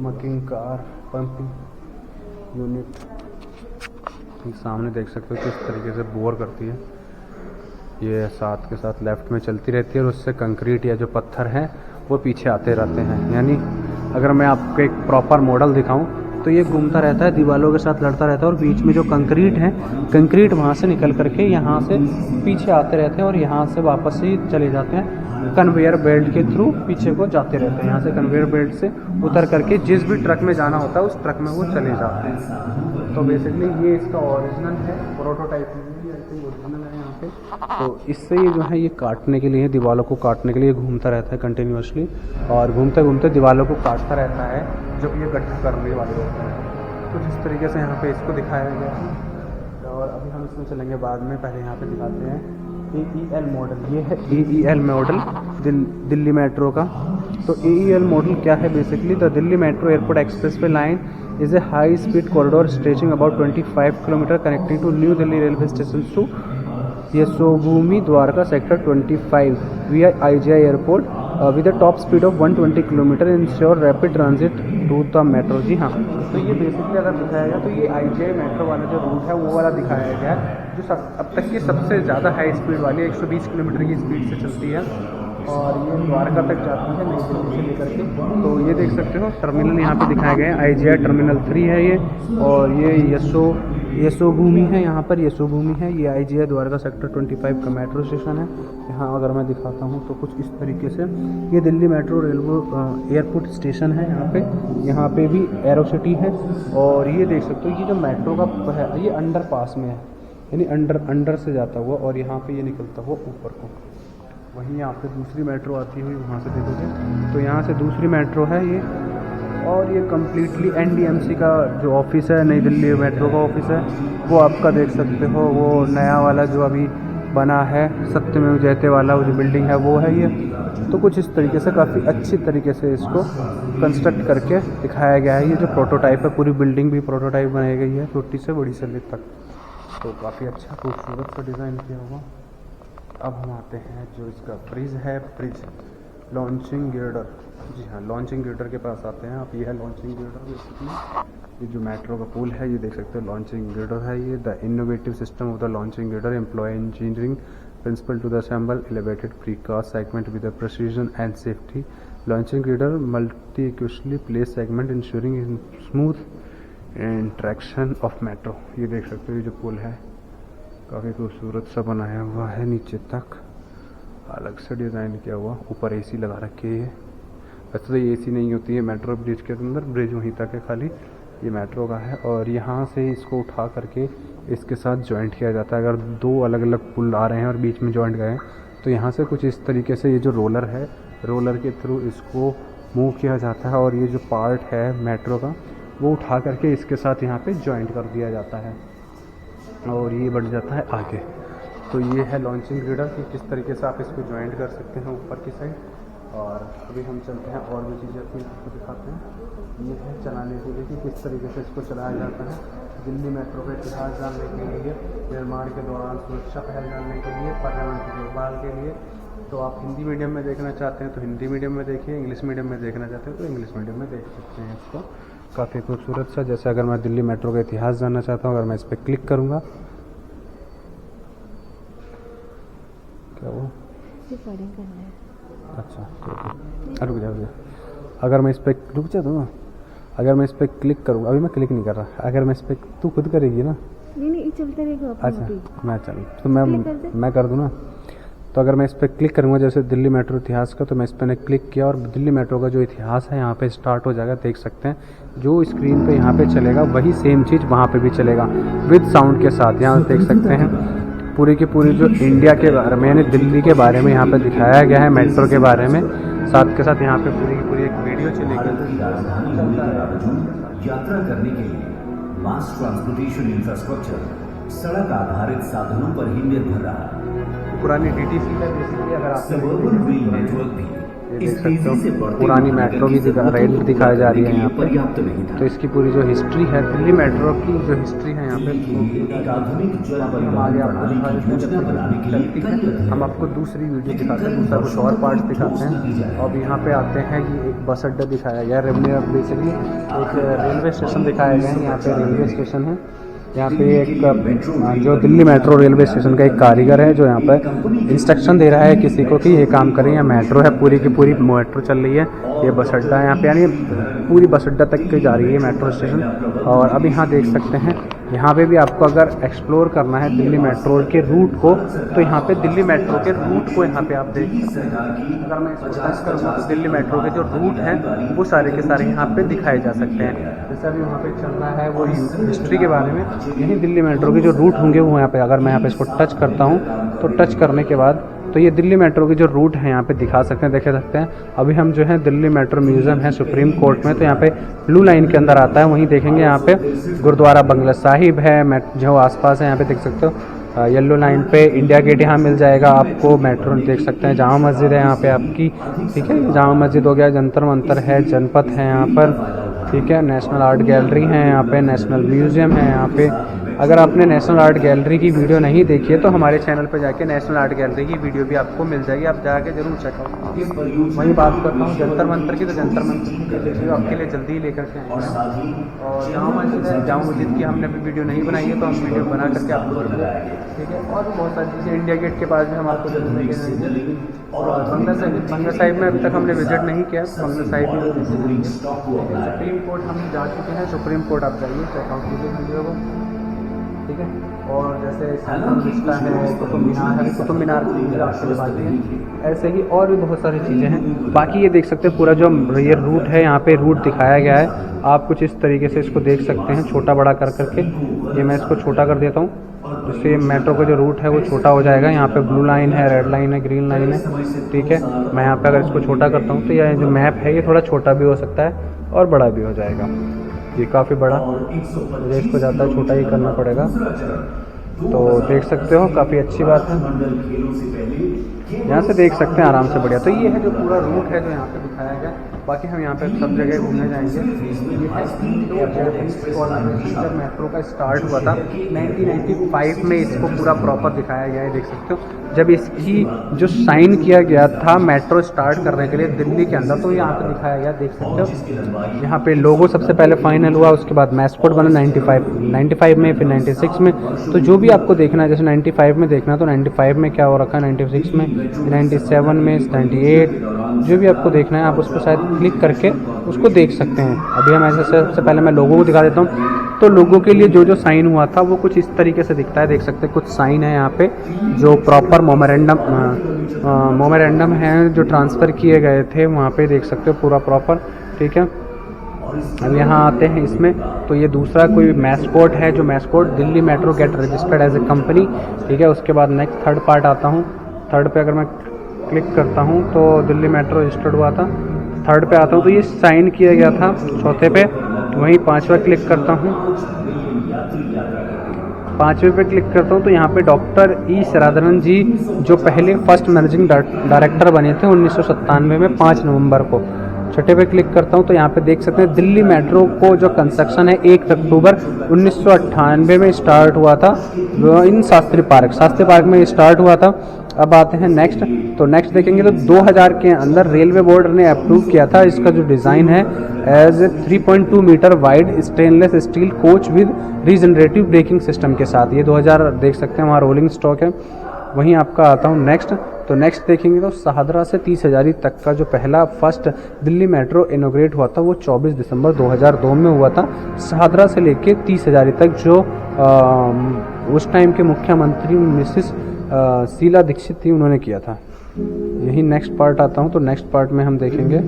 मकिंग कार, पंपिंग यूनिट। सामने देख सकते हो किस तरीके से बोर करती है। ये साथ के साथ लेफ़्ट में चलती रहती है और उससे कंक्रीट या जो पत्थर हैं वो पीछे आते रहते हैं। यानी अगर मैं आपको एक प्रॉपर मॉडल दिखाऊं तो ये घूमता रहता है, दीवारों के साथ लड़ता रहता है और बीच में जो कंक्रीट है, कंक्रीट वहाँ से निकल करके यहाँ से पीछे आते रहते हैं और यहाँ से वापस ही चले जाते हैं। कन्वेयर बेल्ट के थ्रू पीछे को जाते रहते हैं। यहाँ से कन्वेयर बेल्ट से उतर करके जिस भी ट्रक में जाना होता है उस ट्रक में वो चले जाते हैं। तो बेसिकली ये इसका ओरिजिनल है, प्रोटोटाइप ओरिजिनल है यहाँ पे। तो इससे ये जो है ये काटने के लिए, दीवारों को काटने के लिए घूमता रहता है कंटिन्यूअसली, और घूमते घूमते दीवारों को काटता रहता है जब ये गड्ढा करने वाले होते हैं। कुछ इस तरीके से यहाँ पे इसको दिखाया गया है और अभी हम इसमें चलेंगे बाद में। पहले यहाँ पे दिखाते हैं AEL मॉडल। ये है AEL मॉडल दिल्ली मेट्रो का। तो AEL मॉडल क्या है? Basically the Delhi metro airport expressway line is a high speed corridor stretching about 25 km connecting to New Delhi railway stations to Yashobhumi Dwarka sector 25 via IGI airport with a top speed of 120 km ensure rapid transit to the metro। जी हाँ, तो ये basically अगर दिखाया गया तो ये IGI metro वाला जो रूट है वो वाला दिखाया गया है जो अब तक ये सबसे ज़्यादा हाई स्पीड वाली 120 किलोमीटर की स्पीड से चलती है और ये द्वारका तक जाती है नई दिल्ली से लेकर के। तो ये देख सकते हो टर्मिनल यहाँ पे दिखाए गए हैं, IGI टर्मिनल 3 है ये, और ये यशोभूमि है, यहाँ पर यशोभूमि है। ये IGI द्वारका सेक्टर 25 का मेट्रो स्टेशन है। यहाँ अगर मैं दिखाता हूँ तो कुछ इस तरीके से ये Delhi metro railway airport station है। यहाँ पे भी एरो सिटी है और ये देख सकते हो ये जो मेट्रो का है ये अंडर पास में है, यानी अंडर से जाता हुआ और यहाँ पे ये निकलता हुआ ऊपर को। वहीं यहाँ पे दूसरी मेट्रो आती हुई वहाँ से देखोगे तो यहाँ से दूसरी मेट्रो है ये, और ये कम्प्लीटली NDMC का जो ऑफिस है, नई दिल्ली मेट्रो का ऑफिस है, वो आपका देख सकते हो। वो नया वाला जो अभी बना है सत्यमेव जयते वाला वो जो बिल्डिंग है वो है ये। तो कुछ इस तरीके से काफ़ी अच्छी तरीके से इसको कंस्ट्रक्ट करके दिखाया गया है। ये जो प्रोटोटाइप है, पूरी बिल्डिंग भी प्रोटोटाइप बनाई गई है, छोटी से बड़ी से लेकर तक। तो काफ़ी अच्छा खूबसूरत सा डिज़ाइन किया हुआ। अब हम आते हैं जो इसका ब्रिज है, ब्रिज लॉन्चिंग गिर्डर। जी हाँ, लॉन्चिंग गिर्डर के पास आते हैं आप। ये है लॉन्चिंग गिर्डर। बेसिकली ये जो मेट्रो का पुल है ये देख सकते हो, लॉन्चिंग गिर्डर है ये। The innovative system of the launching girder employ engineering principle to the assemble elevated precast segment with the precision and safety. Launching girder meticulously place segment ensuring smooth interaction of metro. ये देख सकते हो ये जो पुल है काफ़ी खूबसूरत सा बनाया हुआ है, नीचे तक अलग से डिज़ाइन किया हुआ। ऊपर AC लगा रखी है। वैसे तो ये AC नहीं होती है मेट्रो ब्रिज के अंदर, ब्रिज वहीं तक है खाली, ये मेट्रो का है। और यहाँ से इसको उठा करके इसके साथ जॉइंट किया जाता है। अगर दो अलग अलग पुल आ रहे हैं और बीच में जॉइंट गए तो यहाँ से कुछ इस तरीके से ये जो रोलर है, रोलर के थ्रू इसको मूव किया जाता है और ये जो पार्ट है मेट्रो का वो उठा करके इसके साथ यहाँ पर जॉइंट कर दिया जाता है और ये बढ़ जाता है आगे। तो ये है लॉन्चिंग गिर्डर कि किस तरीके से आप इसको ज्वाइंट कर सकते हैं ऊपर की साइड। और अभी हम चलते हैं और भी चीज़ें अपनी आपको दिखाते हैं। ये है चलाने के लिए कि किस तरीके से इसको चलाया जाता है। दिल्ली मेट्रो का इतिहास जानने के लिए, निर्माण के दौरान सुरक्षा पहल जानने के लिए, पर्यावरण की देखभाल के लिए। तो आप हिंदी मीडियम में देखना चाहते हैं तो हिंदी मीडियम में देखिए, इंग्लिश मीडियम में देखना चाहते हैं तो इंग्लिश मीडियम में देख सकते हैं इसको। काफ़ी खूबसूरत सा। जैसे अगर मैं दिल्ली मेट्रो का इतिहास जानना चाहता हूँ, अगर मैं इस पर क्लिक करूँगा, क्या वो अच्छा रुक जाओ, अगर मैं इस पर रुक जाता हूँ ना, अगर मैं इस पर क्लिक करूँगा, अभी मैं क्लिक नहीं कर रहा, अगर मैं इस पर तू खुद करेगी ना, नहीं चलते रहेगा। अच्छा मैं चल तो मैं कर दूँ ना। तो अगर मैं इस पर क्लिक करूँगा जैसे दिल्ली मेट्रो इतिहास का, तो मैं इस पर क्लिक किया और दिल्ली मेट्रो का जो इतिहास है यहाँ पे स्टार्ट हो जाएगा। देख सकते हैं जो स्क्रीन पे यहाँ पे चलेगा वही सेम चीज़ वहाँ पे भी चलेगा विद साउंड के साथ। यहाँ देख सकते हैं पूरी की पूरी जो इंडिया के बारे में यानी दिल्ली के बारे में यहाँ पे दिखाया गया है, मेट्रो के बारे में, साथ के साथ यहाँ पे पूरी की पूरी एक वीडियो चलेगी। यात्रा करने के लिए मास ट्रांसपोर्टेशन इंफ्रास्ट्रक्चर सड़क आधारित साधनों पर ही निर्भर रहा। पुरानी डीटीसी का बेसिकली अगर आप सबर्बन रेल नेटवर्क भी इस तेजी से बढ़ते पुरानी मेट्रो भी रेल दिखाई जा रही है यहाँ पर। पर्याप्त नहीं था। तो इसकी पूरी जो हिस्ट्री है दिल्ली मेट्रो की जो हिस्ट्री है यहाँ पे एक आधुनिक जल परिवहन प्रणाली की योजना बनाने के लिए कई अध्ययन हम आपको दूसरी वीडियो दिखाते हैं, दूसरा कुछ और पार्ट्स दिखाते हैं। अब यहाँ पे आते हैं कि एक बस अड्डा दिखाया गया है, बेसिकली एक रेलवे स्टेशन दिखाया गया है। यहाँ पे रेलवे स्टेशन है, यहाँ पे एक जो दिल्ली मेट्रो रेलवे स्टेशन का एक कारीगर है जो यहाँ पर इंस्ट्रक्शन दे रहा है किसी को कि ये काम करें। यहाँ मेट्रो है, पूरी की पूरी मेट्रो चल रही है। ये बस अड्डा है यहाँ पे, यानी पूरी बस अड्डा तक की जा रही है मेट्रो स्टेशन। और अब यहाँ देख सकते हैं यहाँ पे भी आपको अगर एक्सप्लोर करना है दिल्ली मेट्रो के रूट को, तो यहाँ पे दिल्ली मेट्रो के रूट को यहाँ पे आप देख सकते हैं। अगर मैं इसको सर्च करूँगा तो दिल्ली मेट्रो के जो रूट हैं वो सारे के सारे यहाँ पे दिखाए जा सकते हैं। जैसे अभी वहाँ पे चल रहा है वो हिस्ट्री के बारे में, यही दिल्ली मेट्रो के जो रूट होंगे वो यहाँ पे, अगर मैं यहाँ पे इसको टच करता हूँ तो टच करने के बाद तो ये दिल्ली मेट्रो के जो रूट हैं यहाँ पे दिखा सकते हैं, देखे सकते हैं। अभी हम जो है दिल्ली मेट्रो म्यूज़ियम है सुप्रीम कोर्ट में, तो यहाँ पे ब्लू लाइन के अंदर आता है। वहीं देखेंगे यहाँ पे गुरुद्वारा बंगला साहिब है, जो आसपास है यहाँ पे देख सकते हो। येलो लाइन पे इंडिया गेट यहाँ मिल जाएगा आपको, मेट्रो देख सकते हैं। जामा मस्जिद है यहाँ पे आपकी, ठीक है, जामा मस्जिद हो गया, जंतर मंतर है, जनपथ है यहाँ पर, ठीक है, नेशनल आर्ट गैलरी है यहाँ पे, नेशनल म्यूज़ियम है यहाँ पे। अगर आपने नेशनल आर्ट गैलरी की वीडियो नहीं देखी है तो हमारे चैनल पर जाके नेशनल आर्ट गैलरी की वीडियो भी आपको मिल जाएगी, आप जाके जरूर चेकआउट कीजिए। वही बात करता हूँ जंतर मंतर की, तो जंतर मंतर की वीडियो आपके लिए जल्दी ही लेकर के आएंगे। और जामा मस्जिद है, जामा मस्जिद की हमने अभी वीडियो नहीं बनाई है तो हम वीडियो बना करके आपको बताएंगे, ठीक है। और भी बहुत सारी चीज़ें, इंडिया गेट के पास भी हम आपको जरूर लेके जाएंगे। और बंगला साहिब में अभी तक हमने विजिट नहीं किया, बंगला साहिब में सुप्रीम कोर्ट हम जा चुके हैं। सुप्रीम कोर्ट आप जाइए, चेकआउट कीजिए वीडियो को, ठीक है। और जैसे सेंट्रल विस्टा है, कुतुब मीनार है, कुतुब मीनार की आपके लिए बातें हैं, ऐसे ही और भी बहुत सारी चीज़ें हैं। बाकी ये देख सकते हैं पूरा जो ये रूट है यहाँ पे रूट दिखाया गया है, आप कुछ इस तरीके से इसको देख सकते हैं छोटा बड़ा कर करके। ये मैं इसको छोटा कर देता हूँ, जिससे मेट्रो का जो रूट है वो छोटा हो जाएगा। यहाँ पे ब्लू लाइन है, रेड लाइन है, ग्रीन लाइन है, ठीक है। मैं यहाँ पे अगर इसको छोटा करता हूँ तो यह जो मैप है ये थोड़ा छोटा भी हो सकता है और बड़ा भी हो जाएगा। ये काफ़ी बड़ा, मुझे इसको ज़्यादा छोटा ही करना पड़ेगा। तो देख सकते हो काफ़ी अच्छी बात है, यहाँ से देख सकते हैं आराम से, बढ़िया। तो ये है जो पूरा रूट है जो यहाँ पे दिखाया गया। बाकी हम यहाँ पे सब जगह घूमने जाएंगे। ये है जब मेट्रो का स्टार्ट हुआ था 1995 में, इसको पूरा प्रॉपर दिखाया गया है, देख सकते हो। जब इसकी जो साइन किया गया था मेट्रो स्टार्ट करने के लिए दिल्ली के अंदर, तो यहाँ पे दिखाया गया, देख सकते हो। यहाँ पे लोगो सबसे पहले फाइनल हुआ, उसके बाद मैस्कोट बना 95 में, फिर 96 में। तो जो भी आपको देखना है, जैसे 95 में देखना है तो 95 में क्या हो रखा है, 96 में, 97 में, 98, जो भी आपको देखना है आप उसको शायद क्लिक करके उसको देख सकते हैं। अभी हम ऐसे सबसे पहले मैं लोगों को दिखा देता हूँ। तो लोगों के लिए जो जो साइन हुआ था वो कुछ इस तरीके से दिखता है, देख सकते हैं। कुछ साइन है यहाँ पे जो प्रॉपर मोमेरेंडम है जो ट्रांसफ़र किए गए थे, वहाँ पे देख सकते हो पूरा प्रॉपर, ठीक है। अब यहाँ आते हैं इसमें, तो ये दूसरा कोई मैस्कोट है, जो mascot Delhi metro get registered as a company, ठीक है। उसके बाद नेक्स्ट थर्ड पार्ट आता हूँ। थर्ड पे अगर मैं क्लिक करता हूँ तो दिल्ली मेट्रो रजिस्टर्ड हुआ था। थर्ड पे आता हूँ तो ये साइन किया गया था चौथे पे। वहीं पांचवा क्लिक करता हूँ, पांचवें पे क्लिक करता हूँ तो यहाँ पे डॉक्टर ई श्रीधरन जी जो पहले फर्स्ट मैनेजिंग डायरेक्टर बने थे 1997 में 5 नवंबर को। छठे पे क्लिक करता हूँ तो यहाँ पे देख सकते हैं दिल्ली मेट्रो को जो कंस्ट्रक्शन है 1 अक्टूबर 1998 में स्टार्ट हुआ था इन शास्त्री पार्क में स्टार्ट हुआ था। अब आते हैं नेक्स्ट, तो नेक्स्ट देखेंगे तो 2000 के अंदर रेलवे बोर्ड ने अप्रूव किया था इसका जो डिज़ाइन है as 3.2 metre wide stainless steel coach with regenerative braking system के साथ। ये 2000 देख सकते हैं वहाँ रोलिंग स्टॉक है। वहीं आपका आता हूँ नेक्स्ट, तो नेक्स्ट देखेंगे तो शाहदरा से 30,000 तक का जो पहला फर्स्ट दिल्ली मेट्रो इनोग्रेट हुआ था वो 24 दिसंबर 2002 में हुआ था। शाहदरा से लेके 30,000 तक जो उस टाइम के मुख्यमंत्री मिसिस शीला दीक्षित थी, उन्होंने किया था। यही नेक्स्ट पार्ट आता हूँ तो नेक्स्ट पार्ट में हम देखेंगे।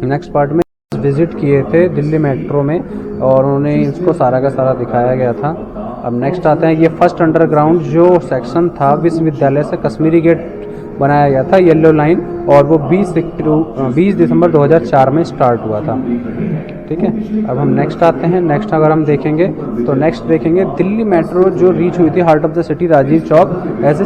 नेक्स्ट पार्ट में विजिट किए थे दिल्ली मेट्रो में और उन्होंने इसको सारा का सारा दिखाया गया था। अब नेक्स्ट आते हैं, ये फर्स्ट अंडरग्राउंड जो सेक्शन था विश्वविद्यालय से कश्मीरी गेट बनाया गया था, येलो लाइन, और वो 20 दिसंबर 2004 में स्टार्ट हुआ था। ठीक है, अब हम नेक्स्ट आते हैं। नेक्स्ट अगर हम देखेंगे तो नेक्स्ट देखेंगे दिल्ली मेट्रो जो रीच हुई थी heart of the city Rajiv Chowk as a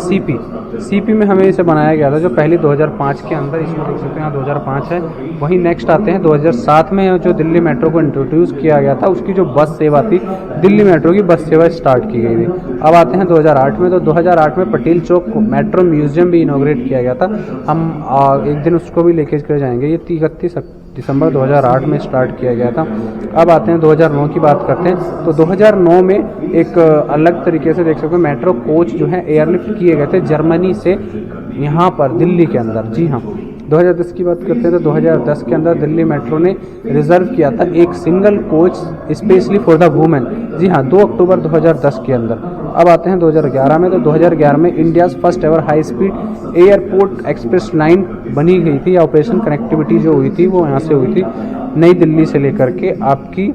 CP में हमें इसे बनाया गया था, जो पहले 2005 के अंदर, इसमें देख सकते हैं यहाँ 2005 है। वहीं नेक्स्ट आते हैं 2007 में जो दिल्ली मेट्रो को इंट्रोड्यूस किया गया था, उसकी जो बस सेवा थी, दिल्ली मेट्रो की बस सेवा स्टार्ट की गई थी। अब आते हैं 2008 में, तो 2008 में पटेल चौक मेट्रो म्यूजियम भी इनॉग्रेट किया गया था। हम एक दिन उसको भी लेके कर जाएंगे। ये 31 दिसंबर 2008 में स्टार्ट किया गया था। अब आते हैं 2009 की बात करते हैं, तो 2009 में एक अलग तरीके से देख सकते हो मेट्रो कोच जो है एयरलिफ्ट किए गए थे जर्मनी से यहाँ पर दिल्ली के अंदर। जी हाँ, 2010 की बात करते हैं तो 2010 के अंदर दिल्ली मेट्रो ने रिजर्व किया था एक single coach specially for the women. जी हाँ, 2 अक्टूबर 2010 के अंदर। अब आते हैं 2011 में, तो 2011 में India's first ever high speed airport express line बनी गई थी, या ऑपरेशन कनेक्टिविटी जो हुई थी वो यहाँ से हुई थी नई दिल्ली से लेकर के आपकी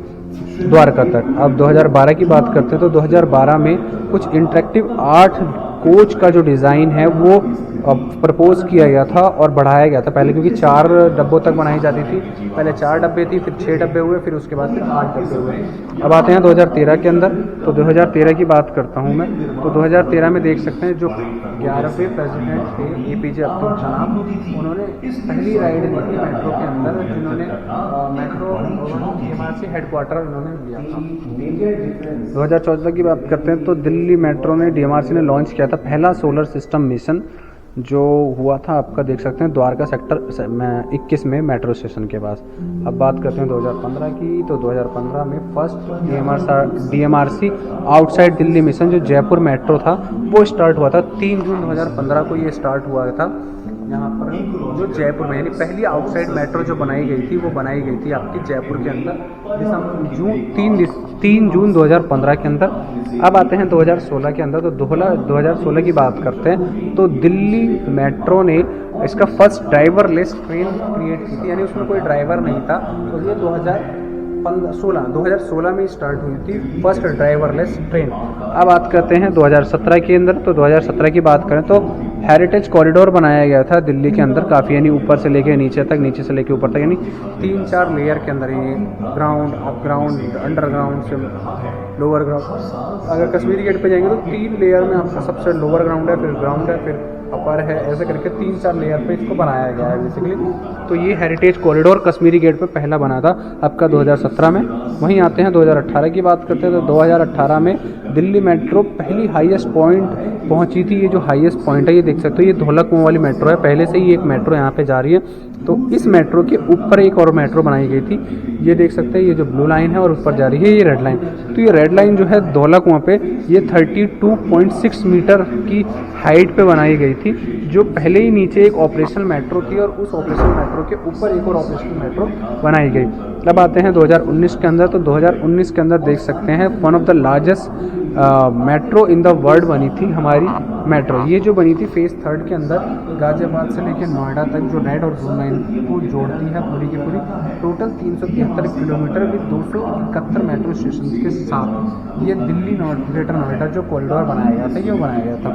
द्वारका तक। अब 2012 की बात करते हैं तो 2012 में कुछ इंटरेक्टिव 8 कोच का जो डिज़ाइन है वो प्रपोज किया गया था और बढ़ाया गया था। पहले क्योंकि 4 डब्बों तक बनाई जाती थी, पहले 4 डब्बे थी, फिर 6 डब्बे हुए, फिर उसके बाद फिर 8 डब्बे हुए। अब आते हैं 2013 के अंदर, तो 2013 की बात करता हूँ मैं, तो 2013 में देख सकते हैं जो 11वें प्रेसिडेंट थे APJ अब्दुल कलाम, उन्होंने पहली राइड ली थी मेट्रो के अंदर, जिन्होंने मेट्रो DMRC हेडक्वार्टर उन्होंने लिया था। 2014 की बात करते हैं तो दिल्ली मेट्रो ने DMRC ने लॉन्च किया था पहला सोलर सिस्टम मिशन, जो हुआ था आपका देख सकते हैं द्वारका सेक्टर 21 में मेट्रो स्टेशन के पास। अब बात करते हैं 2015 की, तो 2015 में first DMRC outside Delhi mission जो जयपुर मेट्रो था वो स्टार्ट हुआ था। 3 जून 2015 को ये स्टार्ट हुआ था यहाँ पर जो जयपुर में, यानी पहली आउटसाइड मेट्रो जो बनाई गई थी वो बनाई गई थी आपकी जयपुर के अंदर 3 जून 2015 के अंदर। अब आते हैं 2016 के अंदर, तो 2016 की बात करते हैं तो दिल्ली मेट्रो ने इसका फर्स्ट ड्राइवरलेस ट्रेन क्रिएट की थी, यानी उसमें कोई ड्राइवर नहीं था। तो ये 2016 में स्टार्ट हुई थी फर्स्ट ड्राइवरलेस ट्रेन। अब बात करते हैं 2017 के अंदर, तो 2017 की बात करें तो हेरिटेज कॉरिडोर बनाया गया था दिल्ली के अंदर काफ़ी, यानी ऊपर से लेके नीचे तक, नीचे से लेके ऊपर तक, यानी 3-4 लेयर के अंदर, ये ग्राउंड, अप ग्राउंड, अंडरग्राउंड से लोअर ग्राउंड। अगर कश्मीरी गेट पे जाएंगे तो 3 लेयर में आपका सबसे लोअर ग्राउंड है, फिर ग्राउंड है, फिर अपर है, ऐसे करके 3-4 लेयर पे इसको बनाया गया है बेसिकली। तो ये हेरिटेज कॉरिडोर कश्मीरी गेट पे पहला बना था आपका 2017 में। वहीं आते हैं 2018 की बात करते हैं तो 2018 में दिल्ली मेट्रो पहली हाईएस्ट पॉइंट पहुंची थी। ये जो हाईएस्ट पॉइंट है ये देख सकते हो, ये ढोलक कुआं वाली मेट्रो है, पहले से ही एक मेट्रो यहाँ पे जा रही है। तो इस मेट्रो के ऊपर एक और मेट्रो बनाई गई थी, ये देख सकते हैं, ये जो ब्लू लाइन है और ऊपर जा रही है ये रेड लाइन। तो ये रेड लाइन जो है ढोलक कुआं पे ये 32.6 मीटर की हाइट पे बनाई गई थी, जो पहले ही नीचे एक ऑपरेशनल मेट्रो थी और उस ऑपरेशनल मेट्रो के ऊपर एक और ऑपरेशनल मेट्रो बनाई गई। अब आते हैं 2019 के अंदर, तो 2019 के अंदर देख सकते हैं one of the largest metro in the world बनी थी हमारी मेट्रो। ये जो बनी थी फेज 3 के अंदर गाजियाबाद से लेकर नोएडा तक जो रेड और ब्लू लाइन को जोड़ती है पूरी की पूरी, total 373 kilometre with 271 metro station के साथ ये दिल्ली ग्रेटर नोएडा जो कॉरिडोर बनाया गया था ये बनाया गया था।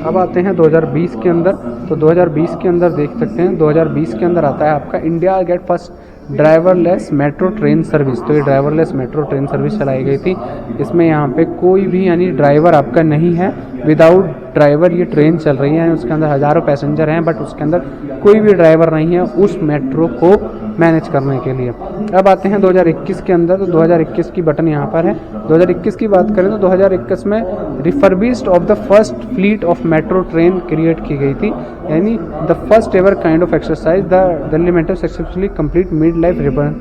अब आते हैं 2020 के अंदर, तो 2020 के अंदर देख सकते हैं 2020 के अंदर आता है आपका India get first driverless metro train service. तो ये ड्राइवरलेस मेट्रो ट्रेन सर्विस चलाई गई थी, इसमें यहाँ पे कोई भी यानी ड्राइवर आपका नहीं है, विदाउट ड्राइवर ये ट्रेन चल रही है। उसके अंदर हज़ारों पैसेंजर हैं बट उसके अंदर कोई भी ड्राइवर नहीं है उस मेट्रो को मैनेज करने के लिए। अब आते हैं 2021 के अंदर, तो 2021 की बटन यहाँ पर है। 2021 की बात करें तो 2021 में refurbished of the first fleet of metro train create की गई थी, यानी the first ever kind of exercise the Delhi metro successfully complete mid life ribbon.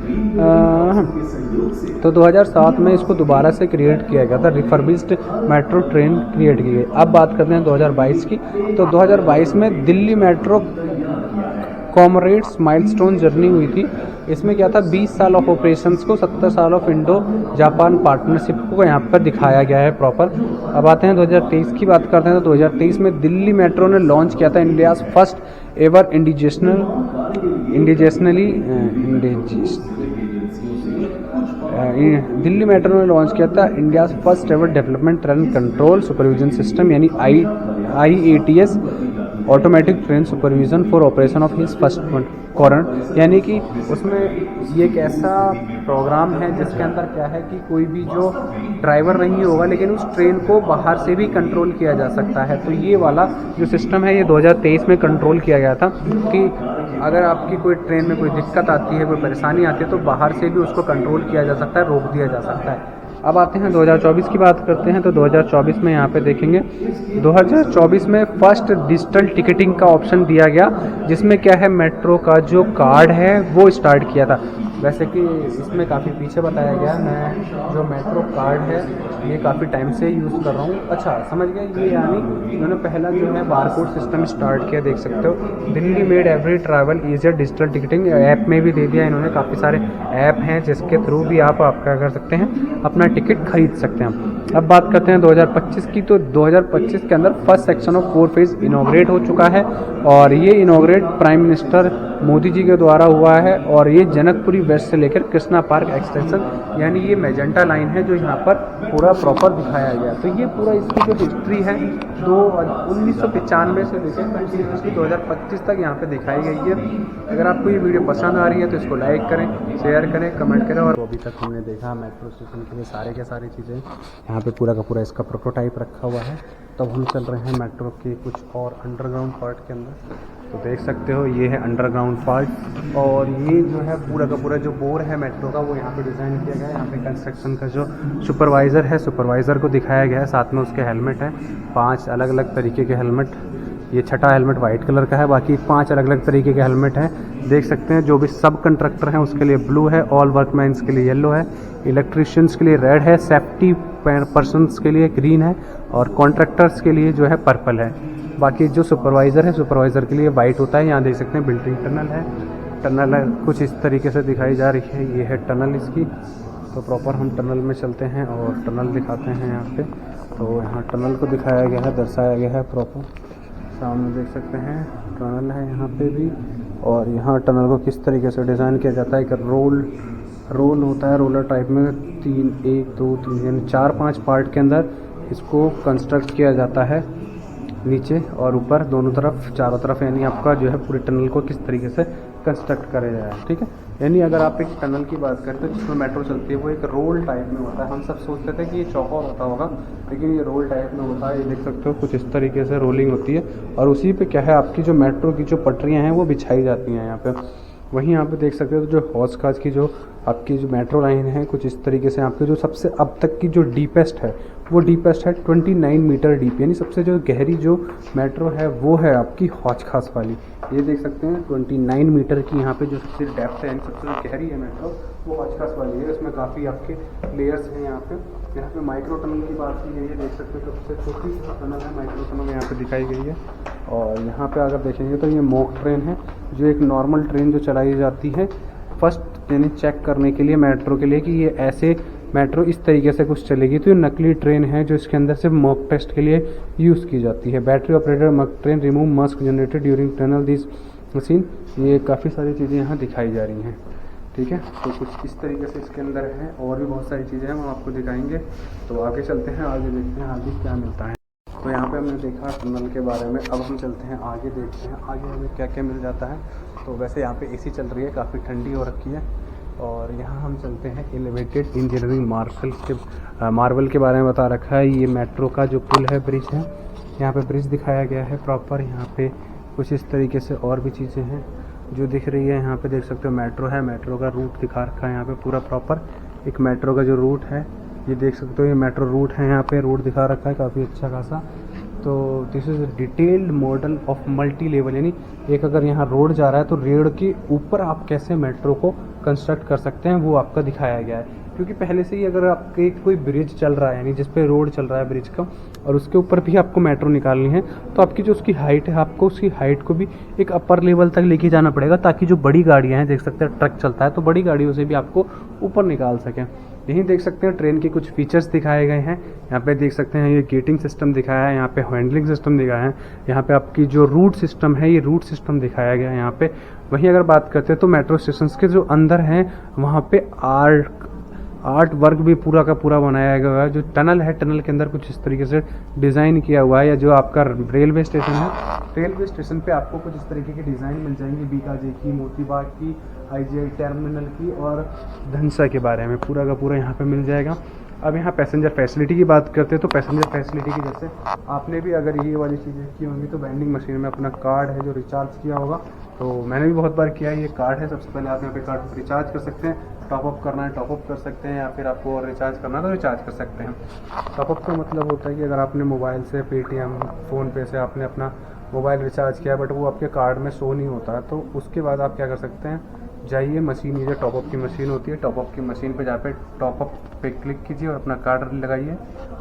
तो 2007 में इसको दोबारा से क्रिएट किया गया था, रिफर्बिश्ड मेट्रो ट्रेन क्रिएट की गई। अब बात करते हैं 2022 की, तो 2022 में Delhi metro comrades milestone journey हुई थी इसमें क्या था, 20 साल ऑफ ऑपरेशंस को 70 साल ऑफ इंडो जापान पार्टनरशिप को यहाँ पर दिखाया गया है प्रॉपर। अब आते हैं 2023 की बात करते हैं तो 2023 में दिल्ली मेट्रो ने लॉन्च किया था India's first ever Delhi metro ने लॉन्च किया था India's first ever development train control supervision system यानी IATS automatic train supervision for operation of his first corner. यानी कि उसमें ये एक ऐसा प्रोग्राम है जिसके अंदर क्या है कि कोई भी जो ड्राइवर नहीं होगा लेकिन उस ट्रेन को बाहर से भी कंट्रोल किया जा सकता है। तो ये वाला जो सिस्टम है ये 2023 में कंट्रोल किया गया था कि अगर आपकी कोई ट्रेन में कोई दिक्कत आती है, कोई परेशानी आती है तो बाहर से भी उसको कंट्रोल किया जा सकता है, रोक दिया जा सकता है। अब आते हैं 2024 की बात करते हैं तो 2024 में यहाँ पे देखेंगे 2024 में फर्स्ट डिजिटल टिकटिंग का ऑप्शन दिया गया, जिसमें क्या है मेट्रो का जो कार्ड है वो स्टार्ट किया था। वैसे कि इसमें काफ़ी पीछे बताया गया, मैं जो मेट्रो कार्ड है ये काफ़ी टाइम से यूज़ कर रहा हूँ। अच्छा समझ गए, ये यानी इन्होंने पहला जो है बारकोड सिस्टम स्टार्ट किया, देख सकते हो। Delhi made every travel easier digital ticketing app में भी दे दिया इन्होंने। काफ़ी सारे ऐप हैं जिसके थ्रू भी आप क्या कर सकते हैं, अपना टिकट खरीद सकते हैं। अब बात करते हैं 2025 की, तो 2025 के अंदर first section of 4 phase inaugurate हो चुका है और ये inaugurate prime minister Modi ji के द्वारा हुआ है और ये जनकपुरी वेस्ट से लेकर कृष्णा पार्क एक्सटेंशन यानी ये मेजेंटा लाइन है जो यहाँ पर पूरा प्रॉपर दिखाया गया। तो ये पूरा इसकी जो हिस्ट्री है 1995 से लेकर कंटिन्यूसली 2025 तक यहाँ पे दिखाई गई है। अगर आपको ये वीडियो पसंद आ रही है तो इसको लाइक करें, शेयर करें, कमेंट करें। और अभी तक हमने देखा मेट्रो स्टेशन के लिए सारे के सारी चीज़ें यहाँ पे पूरा का पूरा इसका प्रोटोटाइप रखा हुआ है। तब हम चल रहे हैं मेट्रो के कुछ और अंडरग्राउंड पार्ट के अंदर। तो देख सकते हो ये है अंडरग्राउंड पार्ट और ये जो है पूरा का पूरा जो बोर है मेट्रो का वो यहाँ पे डिज़ाइन किया गया है। यहाँ पे कंस्ट्रक्शन का जो सुपरवाइज़र है, सुपरवाइज़र को दिखाया गया है, साथ में उसके हेलमेट है, 5 अलग अलग तरीके के हेलमेट। ये छठा हेलमेट वाइट कलर का है, बाकी 5 अलग अलग तरीके के हेलमेट हैं। देख सकते हैं जो भी सब कंट्रैक्टर हैं उसके लिए ब्लू है, ऑल वर्कमैन्स के लिए येलो है, इलेक्ट्रिशियंस के लिए रेड है, सेफ्टी पर्सन्स के लिए ग्रीन है और कॉन्ट्रैक्टर्स के लिए जो है पर्पल है। बाकी जो सुपरवाइज़र है सुपरवाइज़र के लिए वाइट होता है। यहाँ देख सकते हैं बिल्डिंग टनल है, टनल है कुछ इस तरीके से दिखाई जा रही है। ये है टनल इसकी। तो प्रॉपर हम टनल में चलते हैं और टनल दिखाते हैं यहाँ पे। तो यहाँ टनल को दिखाया गया है, दर्शाया गया है प्रॉपर। सामने देख सकते हैं टनल है यहाँ पे भी। और यहाँ टनल को किस तरीके से डिज़ाइन किया जाता है, एक रोल होता है, रोलर टाइप में 1 2 3 यानी 4-5 पार्ट के अंदर इसको कंस्ट्रक्ट किया जाता है, नीचे और ऊपर दोनों तरफ, चारों तरफ। यानी आपका जो है पूरे टनल को किस तरीके से कंस्ट्रक्ट करा जाए, ठीक है। यानी अगर आप एक टनल की बात करें तो जिसमें मेट्रो चलती है वो एक रोल टाइप में होता है। हम सब सोचते थे कि ये चौकोर होता होगा लेकिन ये रोल टाइप में होता है। ये देख सकते हो कुछ इस तरीके से रोलिंग होती है और उसी पे क्या है आपकी जो मेट्रो की जो पटरियाँ हैं वो बिछाई जाती हैं यहाँ पे। वहीं यहाँ पे देख सकते हो जो हौज खाज की जो आपकी जो मेट्रो लाइन है कुछ इस तरीके से आपके जो सबसे अब तक की जो डीपेस्ट है वो डीपेस्ट है 29 मीटर डीप, यानी सबसे जो गहरी जो मेट्रो है वो है आपकी हौज खास वाली। ये देख सकते हैं 29 मीटर की यहाँ पे जो सबसे डेप्थ है, सबसे गहरी है मेट्रो वो हौज खास वाली है। इसमें काफ़ी आपके लेयर्स हैं यहाँ पे माइक्रो टनल की बात की गई है, देख सकते हो सबसे छोटी टनल है माइक्रो टनल यहाँ पे दिखाई गई है। और यहाँ पे अगर देखेंगे तो ये मॉक ट्रेन है, जो एक नॉर्मल ट्रेन जो चलाई जाती है फर्स्ट यानी चेक करने के लिए मेट्रो के लिए कि ये ऐसे मेट्रो इस तरीके से कुछ चलेगी। तो ये नकली ट्रेन है जो इसके अंदर सिर्फ मॉक टेस्ट के लिए यूज़ की जाती है। Battery operated mock train remove Musk generated during tunnel this machine. ये काफ़ी सारी चीज़ें यहाँ दिखाई जा रही हैं, ठीक है। तो कुछ इस तरीके से इसके अंदर है और भी बहुत सारी चीज़ें हैं वो आपको दिखाएंगे। तो आगे चलते हैं, आगे देखते हैं आगे क्या मिलता है। तो यहाँ पे हमने देखा टनल के बारे में, अब हम चलते हैं आगे, देखते हैं आगे हमें क्या क्या मिल जाता है। तो वैसे यहाँ पे एसी चल रही है, काफ़ी ठंडी हो रखी है। और यहाँ हम चलते हैं एलिवेटेड इंजीनियरिंग मार्वल के बारे में बता रखा है। ये मेट्रो का जो पुल है, ब्रिज है, यहाँ पे ब्रिज दिखाया गया है प्रॉपर। यहाँ पे कुछ इस तरीके से और भी चीज़ें हैं जो दिख रही है। यहाँ पे देख सकते हो मेट्रो है, मेट्रो का रूट दिखा रखा है यहाँ पे पूरा प्रॉपर। एक मेट्रो का जो रूट है ये देख सकते हो, ये मेट्रो रूट है, यहाँ पे रूट दिखा रखा है काफ़ी अच्छा खासा। तो this is detailed model of multi level, यानी एक अगर यहाँ रोड जा रहा है तो रोड के ऊपर आप कैसे मेट्रो को कंस्ट्रक्ट कर सकते हैं वो आपका दिखाया गया है। क्योंकि पहले से ही अगर आपके कोई ब्रिज चल रहा है, यानी जिस पे रोड चल रहा है ब्रिज का, और उसके ऊपर भी आपको मेट्रो निकालनी है, तो आपकी जो उसकी हाइट है, आपको उसकी हाइट को भी एक अपर लेवल तक लेके जाना पड़ेगा, ताकि जो बड़ी गाड़ियाँ हैं, देख सकते हैं ट्रक चलता है, तो बड़ी गाड़ियों से भी आपको ऊपर निकाल सकें। यहीं देख सकते हैं ट्रेन के कुछ फीचर्स दिखाए गए हैं। यहाँ पे देख सकते हैं ये गेटिंग सिस्टम दिखाया है, यहाँ पे हैंडलिंग सिस्टम दिखाया है, यहाँ पे आपकी जो रूट सिस्टम है, ये रूट सिस्टम दिखाया गया है यहाँ पे। वहीं अगर बात करते हैं तो मेट्रो स्टेशन के जो अंदर हैं, वहाँ पे आर्ट वर्क भी पूरा का पूरा बनाया गया है। जो टनल है, टनल के अंदर कुछ इस तरीके से डिज़ाइन किया हुआ है। या जो आपका रेलवे स्टेशन है, रेलवे स्टेशन पे आपको कुछ इस तरीके की डिज़ाइन मिल जाएंगी, बीकाजी की, मोतीबाग की, IGI टर्मिनल की और धनसा के बारे में पूरा का पूरा यहाँ पे मिल जाएगा। अब यहाँ पैसेंजर फैसिलिटी की बात करते हैं तो पैसेंजर फैसिलिटी की, जैसे आपने भी अगर ये वाली चीज़ें की होंगी तो वेंडिंग मशीन में अपना कार्ड है जो रिचार्ज किया होगा, तो मैंने भी बहुत बार किया है। ये कार्ड है, सबसे पहले आप यहाँ पे कार्ड रिचार्ज कर सकते हैं, टॉपअप करना है टॉपअप कर सकते हैं, या फिर आपको और रिचार्ज करना है तो रिचार्ज कर सकते हैं। टॉपअप का मतलब होता है कि अगर आपने मोबाइल से, पेटीएम, फ़ोनपे से आपने अपना मोबाइल रिचार्ज किया बट वो आपके कार्ड में शो नहीं होता है, तो उसके बाद आप क्या कर सकते हैं, जाइए मशीन, ये जो टॉपअप की मशीन होती है, टॉपअप की मशीन पे जा पे टॉपअप पे क्लिक कीजिए और अपना कार्ड लगाइए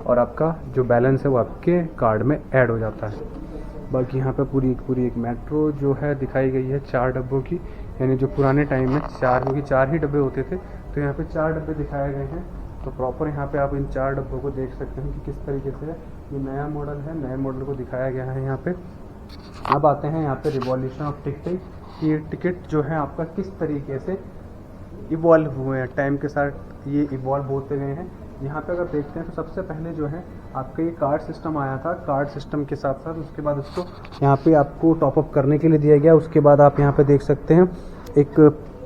और आपका जो बैलेंस है वो आपके कार्ड में ऐड हो जाता है। बाकी यहाँ पे पूरी एक मेट्रो जो है दिखाई गई है 4 डब्बों की, यानी जो पुराने टाइम में 4, क्योंकि 4 ही डब्बे होते थे, तो यहाँ पे 4 डब्बे दिखाए गए हैं। तो प्रॉपर यहाँ पे आप इन 4 डब्बों को देख सकते हैं कि किस तरीके से ये नया मॉडल है, नए मॉडल को दिखाया गया है यहाँ पे। अब आते हैं यहाँ पे रिवॉल्यूशन ऑफ टिकटिंग, कि ये टिकट जो है आपका किस तरीके से इवॉल्व हुए हैं, टाइम के साथ ये इवॉल्व होते गए हैं। यहाँ पे अगर देखते हैं तो सबसे पहले जो है आपका ये कार्ड सिस्टम आया था, कार्ड सिस्टम के साथ साथ उसके बाद उसको यहाँ पे आपको टॉपअप करने के लिए दिया गया। उसके बाद आप यहाँ पे देख सकते हैं एक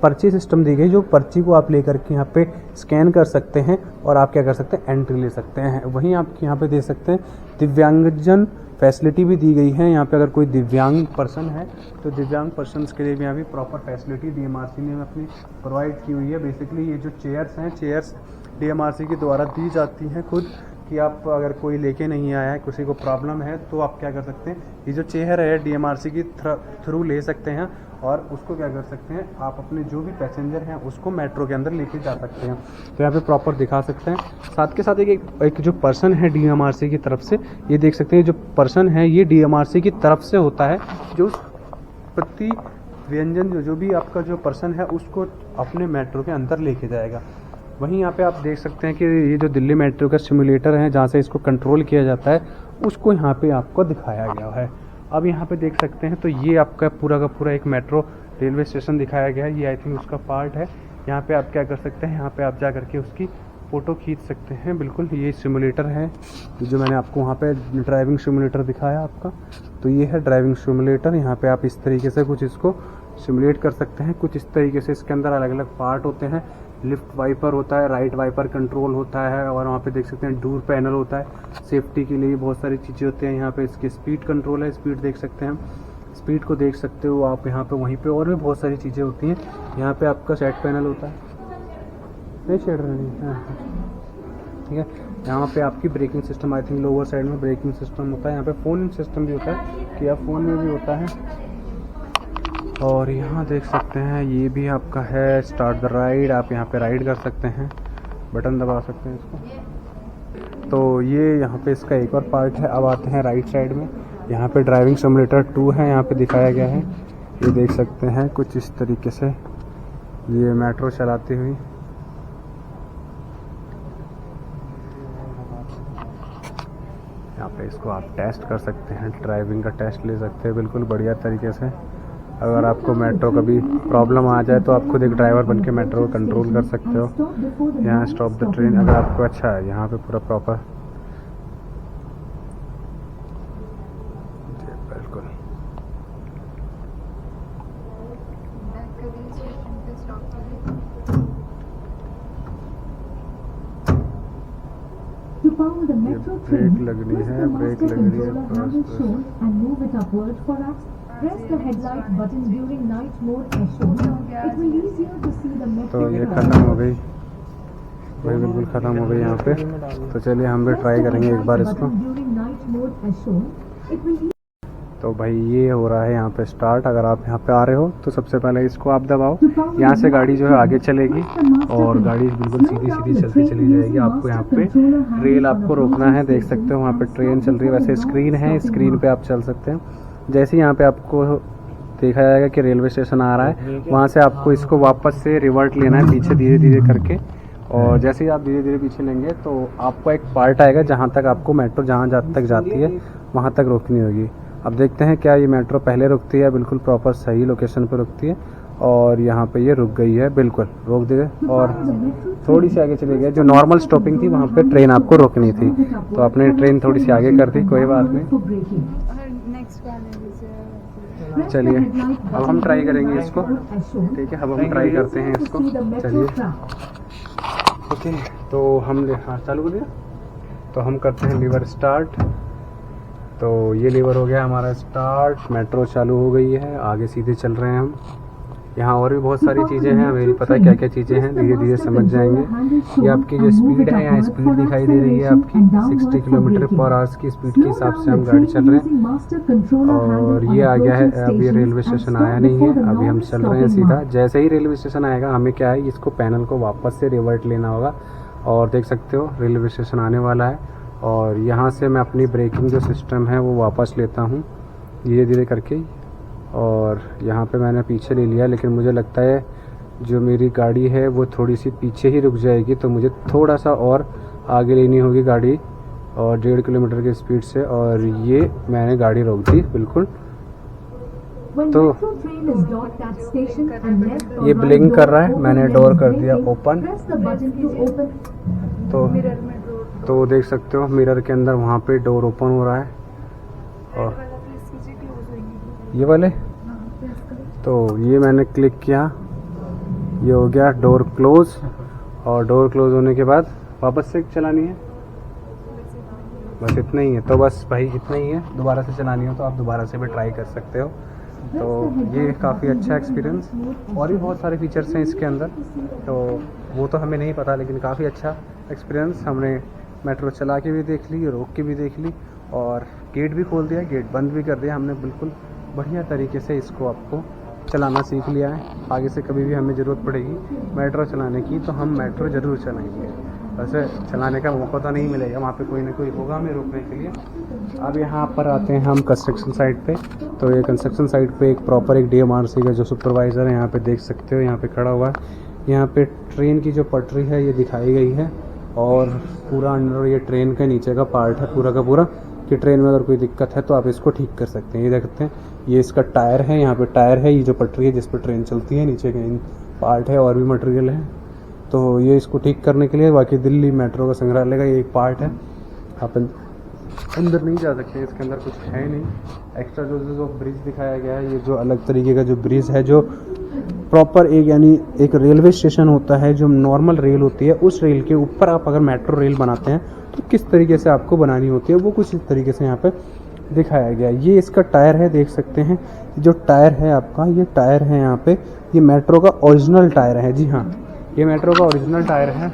पर्ची सिस्टम दी गई, जो पर्ची को आप लेकर के यहाँ पे स्कैन कर सकते हैं और आप क्या कर सकते हैं, एंट्री ले सकते हैं। वहीं आप यहाँ पे देख सकते हैं दिव्यांगजन फैसिलिटी भी दी गई है। यहाँ पे अगर कोई दिव्यांग पर्सन है तो दिव्यांग पर्सनस के लिए भी यहाँ भी प्रॉपर फैसिलिटी DMRC ने अपनी प्रोवाइड की हुई है। बेसिकली ये जो चेयर्स हैं, चेयर्स DMRC के द्वारा दी जाती हैं खुद, कि आप अगर कोई लेके नहीं आया है, किसी को प्रॉब्लम है, तो आप क्या कर सकते हैं, ये जो चेयर है DMRC की थ्रू ले सकते हैं और उसको क्या कर सकते हैं, आप अपने जो भी पैसेंजर हैं उसको मेट्रो के अंदर लेके जा सकते हैं। तो यहाँ पे प्रॉपर दिखा सकते हैं। साथ के साथ एक जो पर्सन है DMRC की तरफ से, ये देख सकते हैं जो पर्सन है ये DMRC की तरफ से होता है, जो प्रति व्यंजन जो भी आपका जो पर्सन है उसको अपने मेट्रो के अंदर लेके जाएगा। वहीं यहाँ पे आप देख सकते हैं कि ये जो दिल्ली मेट्रो का सिमुलेटर है, जहाँ से इसको कंट्रोल किया जाता है, उसको यहाँ पे आपको दिखाया गया है। अब यहाँ पे देख सकते हैं तो ये आपका पूरा का पूरा एक मेट्रो रेलवे स्टेशन दिखाया गया है। ये आई थिंक उसका पार्ट है। यहाँ पे आप क्या कर सकते हैं, यहाँ पे आप जा करके उसकी फ़ोटो खींच सकते हैं। बिल्कुल ये सिमुलेटर है जो मैंने आपको वहाँ पे ड्राइविंग सिमुलेटर दिखाया आपका, तो ये है ड्राइविंग सिमुलेटर। यहाँ पे आप इस तरीके से कुछ इसको सिमुलेट कर सकते हैं। कुछ इस तरीके से इसके अंदर अलग अलग पार्ट होते हैं। लिफ्ट वाइपर होता है, राइट वाइपर कंट्रोल होता है, और वहाँ पे देख सकते हैं डोर पैनल होता है, सेफ्टी के लिए बहुत सारी चीज़ें होती हैं। यहाँ पे इसकी स्पीड कंट्रोल है, स्पीड देख सकते हैं, स्पीड को देख सकते हो आप यहाँ पे। वहीं पे और भी बहुत सारी चीज़ें होती हैं। यहाँ पे आपका सेट पैनल होता है, नहीं छेड़ रहे हैं, ठीक है। यहाँ पे आपकी braking system, I think lower side में ब्रेकिंग सिस्टम होता है। यहाँ पे फ़ोन सिस्टम भी होता है, कि आप फ़ोन में भी होता है। और यहाँ देख सकते हैं ये भी आपका है स्टार्ट द राइड, आप यहाँ पे राइड कर सकते हैं, बटन दबा सकते हैं इसको। तो ये यहाँ पे इसका एक और पार्ट है। अब आते हैं राइट साइड में, यहाँ पे ड्राइविंग सिमुलेटर 2 है, यहाँ पे दिखाया गया है। ये देख सकते हैं कुछ इस तरीके से ये मेट्रो चलाती हुई। यहाँ पे इसको आप टेस्ट कर सकते हैं, ड्राइविंग का टेस्ट ले सकते हैं बिल्कुल बढ़िया तरीके से। अगर आपको मेट्रो कभी प्रॉब्लम आ जाए तो आप खुद एक ड्राइवर बन के मेट्रो को कंट्रोल कर सकते हो। यहाँ स्टॉप द ट्रेन, अगर आपको अच्छा है यहाँ पे पूरा प्रॉपर बिल्कुल। ब्रेक लगनी है, ब्रेक लग रही है। Press the headlight button during night mode as shown. It will be easier to see the metro. तो ये ख़त्म हो गई, वही बिल्कुल ख़त्म हो गई यहाँ पे। तो चलिए हम भी ट्राई करेंगे एक बार इसको। तो भाई ये हो रहा है यहाँ पे स्टार्ट। अगर आप यहाँ पे आ रहे हो तो सबसे पहले इसको आप दबाओ, यहाँ से गाड़ी जो है आगे चलेगी और गाड़ी बिल्कुल सीधी सीधी चलती चली जाएगी। आपको यहाँ पे रेल आपको रोकना है, देख सकते हो वहाँ पे ट्रेन चल रही है। वैसे स्क्रीन है, स्क्रीन पे आप चल सकते हैं। जैसे यहाँ पे आपको देखा जाएगा कि रेलवे स्टेशन आ रहा है, वहाँ से आपको इसको वापस से रिवर्ट लेना है पीछे धीरे धीरे करके। और जैसे ही आप धीरे धीरे पीछे लेंगे तो आपको एक पार्ट आएगा जहाँ तक आपको मेट्रो जहाँ तक जाती है वहाँ तक रोकनी होगी। अब देखते हैं क्या ये मेट्रो पहले रुकती है, बिल्कुल प्रॉपर सही लोकेशन पर रुकती है। और यहाँ पे ये रुक गई है, बिल्कुल रोक दी और थोड़ी सी आगे चली गई। जो नॉर्मल स्टॉपिंग थी वहाँ पे ट्रेन आपको रोकनी थी, तो आपने ट्रेन थोड़ी सी आगे कर दी, कोई बात नहीं। चलिए अब हम ट्राई करेंगे इसको, ठीक है। अब हम ट्राई करते हैं इसको, चलिए ओके। तो हम हाँ चालू कर दिया, तो हम करते हैं लीवर स्टार्ट। तो ये लीवर हो गया हमारा स्टार्ट, मेट्रो चालू हो गई है, आगे सीधे चल रहे हैं हम। यहाँ और भी बहुत सारी चीज़ें हैं, हमें नहीं पता क्या क्या चीज़ें हैं, धीरे धीरे समझ जाएंगे। ये आपकी जो स्पीड है, यहाँ स्पीड दिखाई दे रही है आपकी 60 किलोमीटर पर आवर्स की स्पीड के हिसाब से हम गाड़ी चल रहे हैं। और ये आ गया है, अभी रेलवे स्टेशन आया नहीं है, अभी हम चल रहे हैं सीधा। जैसे ही रेलवे स्टेशन आएगा हमें क्या है, इसको पैनल को वापस से रिवर्ट लेना होगा। और देख सकते हो रेलवे स्टेशन आने वाला है और यहाँ से मैं अपनी ब्रेकिंग जो सिस्टम है वो वापस लेता हूँ धीरे धीरे करके। और यहाँ पे मैंने पीछे ले लिया, लेकिन मुझे लगता है जो मेरी गाड़ी है वो थोड़ी सी पीछे ही रुक जाएगी, तो मुझे थोड़ा सा और आगे लेनी होगी गाड़ी और 1.5 किलोमीटर की स्पीड से। और ये मैंने गाड़ी रोक दी बिल्कुल। तो ये ब्लिंक कर रहा है, मैंने डोर कर दिया ओपन। तो देख सकते हो मिरर के अंदर वहाँ पे डोर ओपन हो रहा है। और ये वाले, तो ये मैंने क्लिक किया, ये हो गया डोर क्लोज। और डोर क्लोज होने के बाद वापस से चलानी है, बस इतना ही है। तो बस भाई इतना ही है, दोबारा से चलानी हो तो आप दोबारा से भी ट्राई कर सकते हो। तो ये काफ़ी अच्छा एक्सपीरियंस, और भी बहुत सारे फीचर्स हैं इसके अंदर, तो वो तो हमें नहीं पता, लेकिन काफ़ी अच्छा एक्सपीरियंस। हमने मेट्रो चला के भी देख ली, रोक के भी देख ली, और गेट भी खोल दिया, गेट बंद भी कर दिया हमने। बिल्कुल बढ़िया तरीके से इसको आपको चलाना सीख लिया है। आगे से कभी भी हमें ज़रूरत पड़ेगी मेट्रो चलाने की तो हम मेट्रो ज़रूर चलाएंगे। वैसे चलाने का मौका तो नहीं मिलेगा, वहाँ पे कोई ना कोई होगा हमें रोकने के लिए। अब यहाँ पर आते हैं हम कंस्ट्रक्शन साइट पे। तो ये कंस्ट्रक्शन साइट पे एक प्रॉपर एक DMRC का जो सुपरवाइज़र है यहाँ पे देख सकते हो, यहाँ पे खड़ा हुआ है। यहाँ पे ट्रेन की जो पटरी है ये दिखाई गई है, और पूरा अंडर ये ट्रेन के नीचे का पार्ट है पूरा का पूरा, कि ट्रेन में अगर कोई दिक्कत है तो आप इसको ठीक कर सकते हैं। ये देख सकते हैं, ये इसका टायर है, यहाँ पे टायर है, ये जो पटरी है जिस पर ट्रेन चलती है, नीचे का पार्ट है, और भी मटेरियल है। तो ये इसको ठीक करने के लिए, बाकी दिल्ली मेट्रो का संग्रहालय का ये एक पार्ट है। आप अंदर नहीं जा सकते, इसके अंदर कुछ है नहीं। एक्स्ट्रा जो ब्रिज दिखाया गया है, ये जो अलग तरीके का जो ब्रिज है, जो प्रॉपर एक यानी एक रेलवे स्टेशन होता है, जो नॉर्मल रेल होती है, उस रेल के ऊपर आप अगर मेट्रो रेल बनाते हैं तो किस तरीके से आपको बनानी होती है, वो कुछ इस तरीके से यहाँ पे दिखाया गया। ये इसका टायर है, देख सकते हैं जो टायर है आपका, ये टायर है यहाँ पे, ये मेट्रो का ओरिजिनल टायर है। जी हाँ, ये मेट्रो का ओरिजिनल टायर है,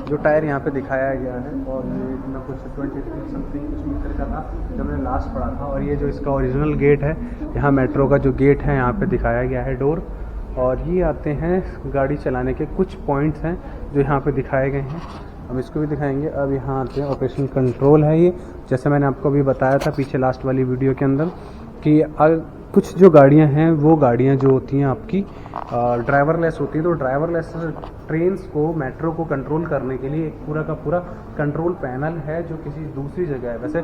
जो टायर यहाँ पे दिखाया गया है। और ये इतना कुछ 23 समथिंग कुछ मीटर का था जब मैंने लास्ट पढ़ा था। और ये जो इसका ओरिजिनल गेट है, यहाँ मेट्रो का जो गेट है यहाँ पे दिखाया गया है डोर। और ये आते हैं गाड़ी चलाने के कुछ पॉइंट्स हैं जो यहाँ पे दिखाए गए हैं, हम इसको भी दिखाएंगे। अब यहाँ आते हैं ऑपरेशन कंट्रोल है ये, जैसे मैंने आपको अभी बताया था पीछे लास्ट वाली वीडियो के अंदर, कि कुछ जो गाड़ियाँ हैं वो गाड़ियाँ जो होती हैं आपकी ड्राइवरलेस होती है। तो ड्राइवरलेस ट्रेन्स को, मेट्रो को कंट्रोल करने के लिए एक पूरा का पूरा कंट्रोल पैनल है जो किसी दूसरी जगह है। वैसे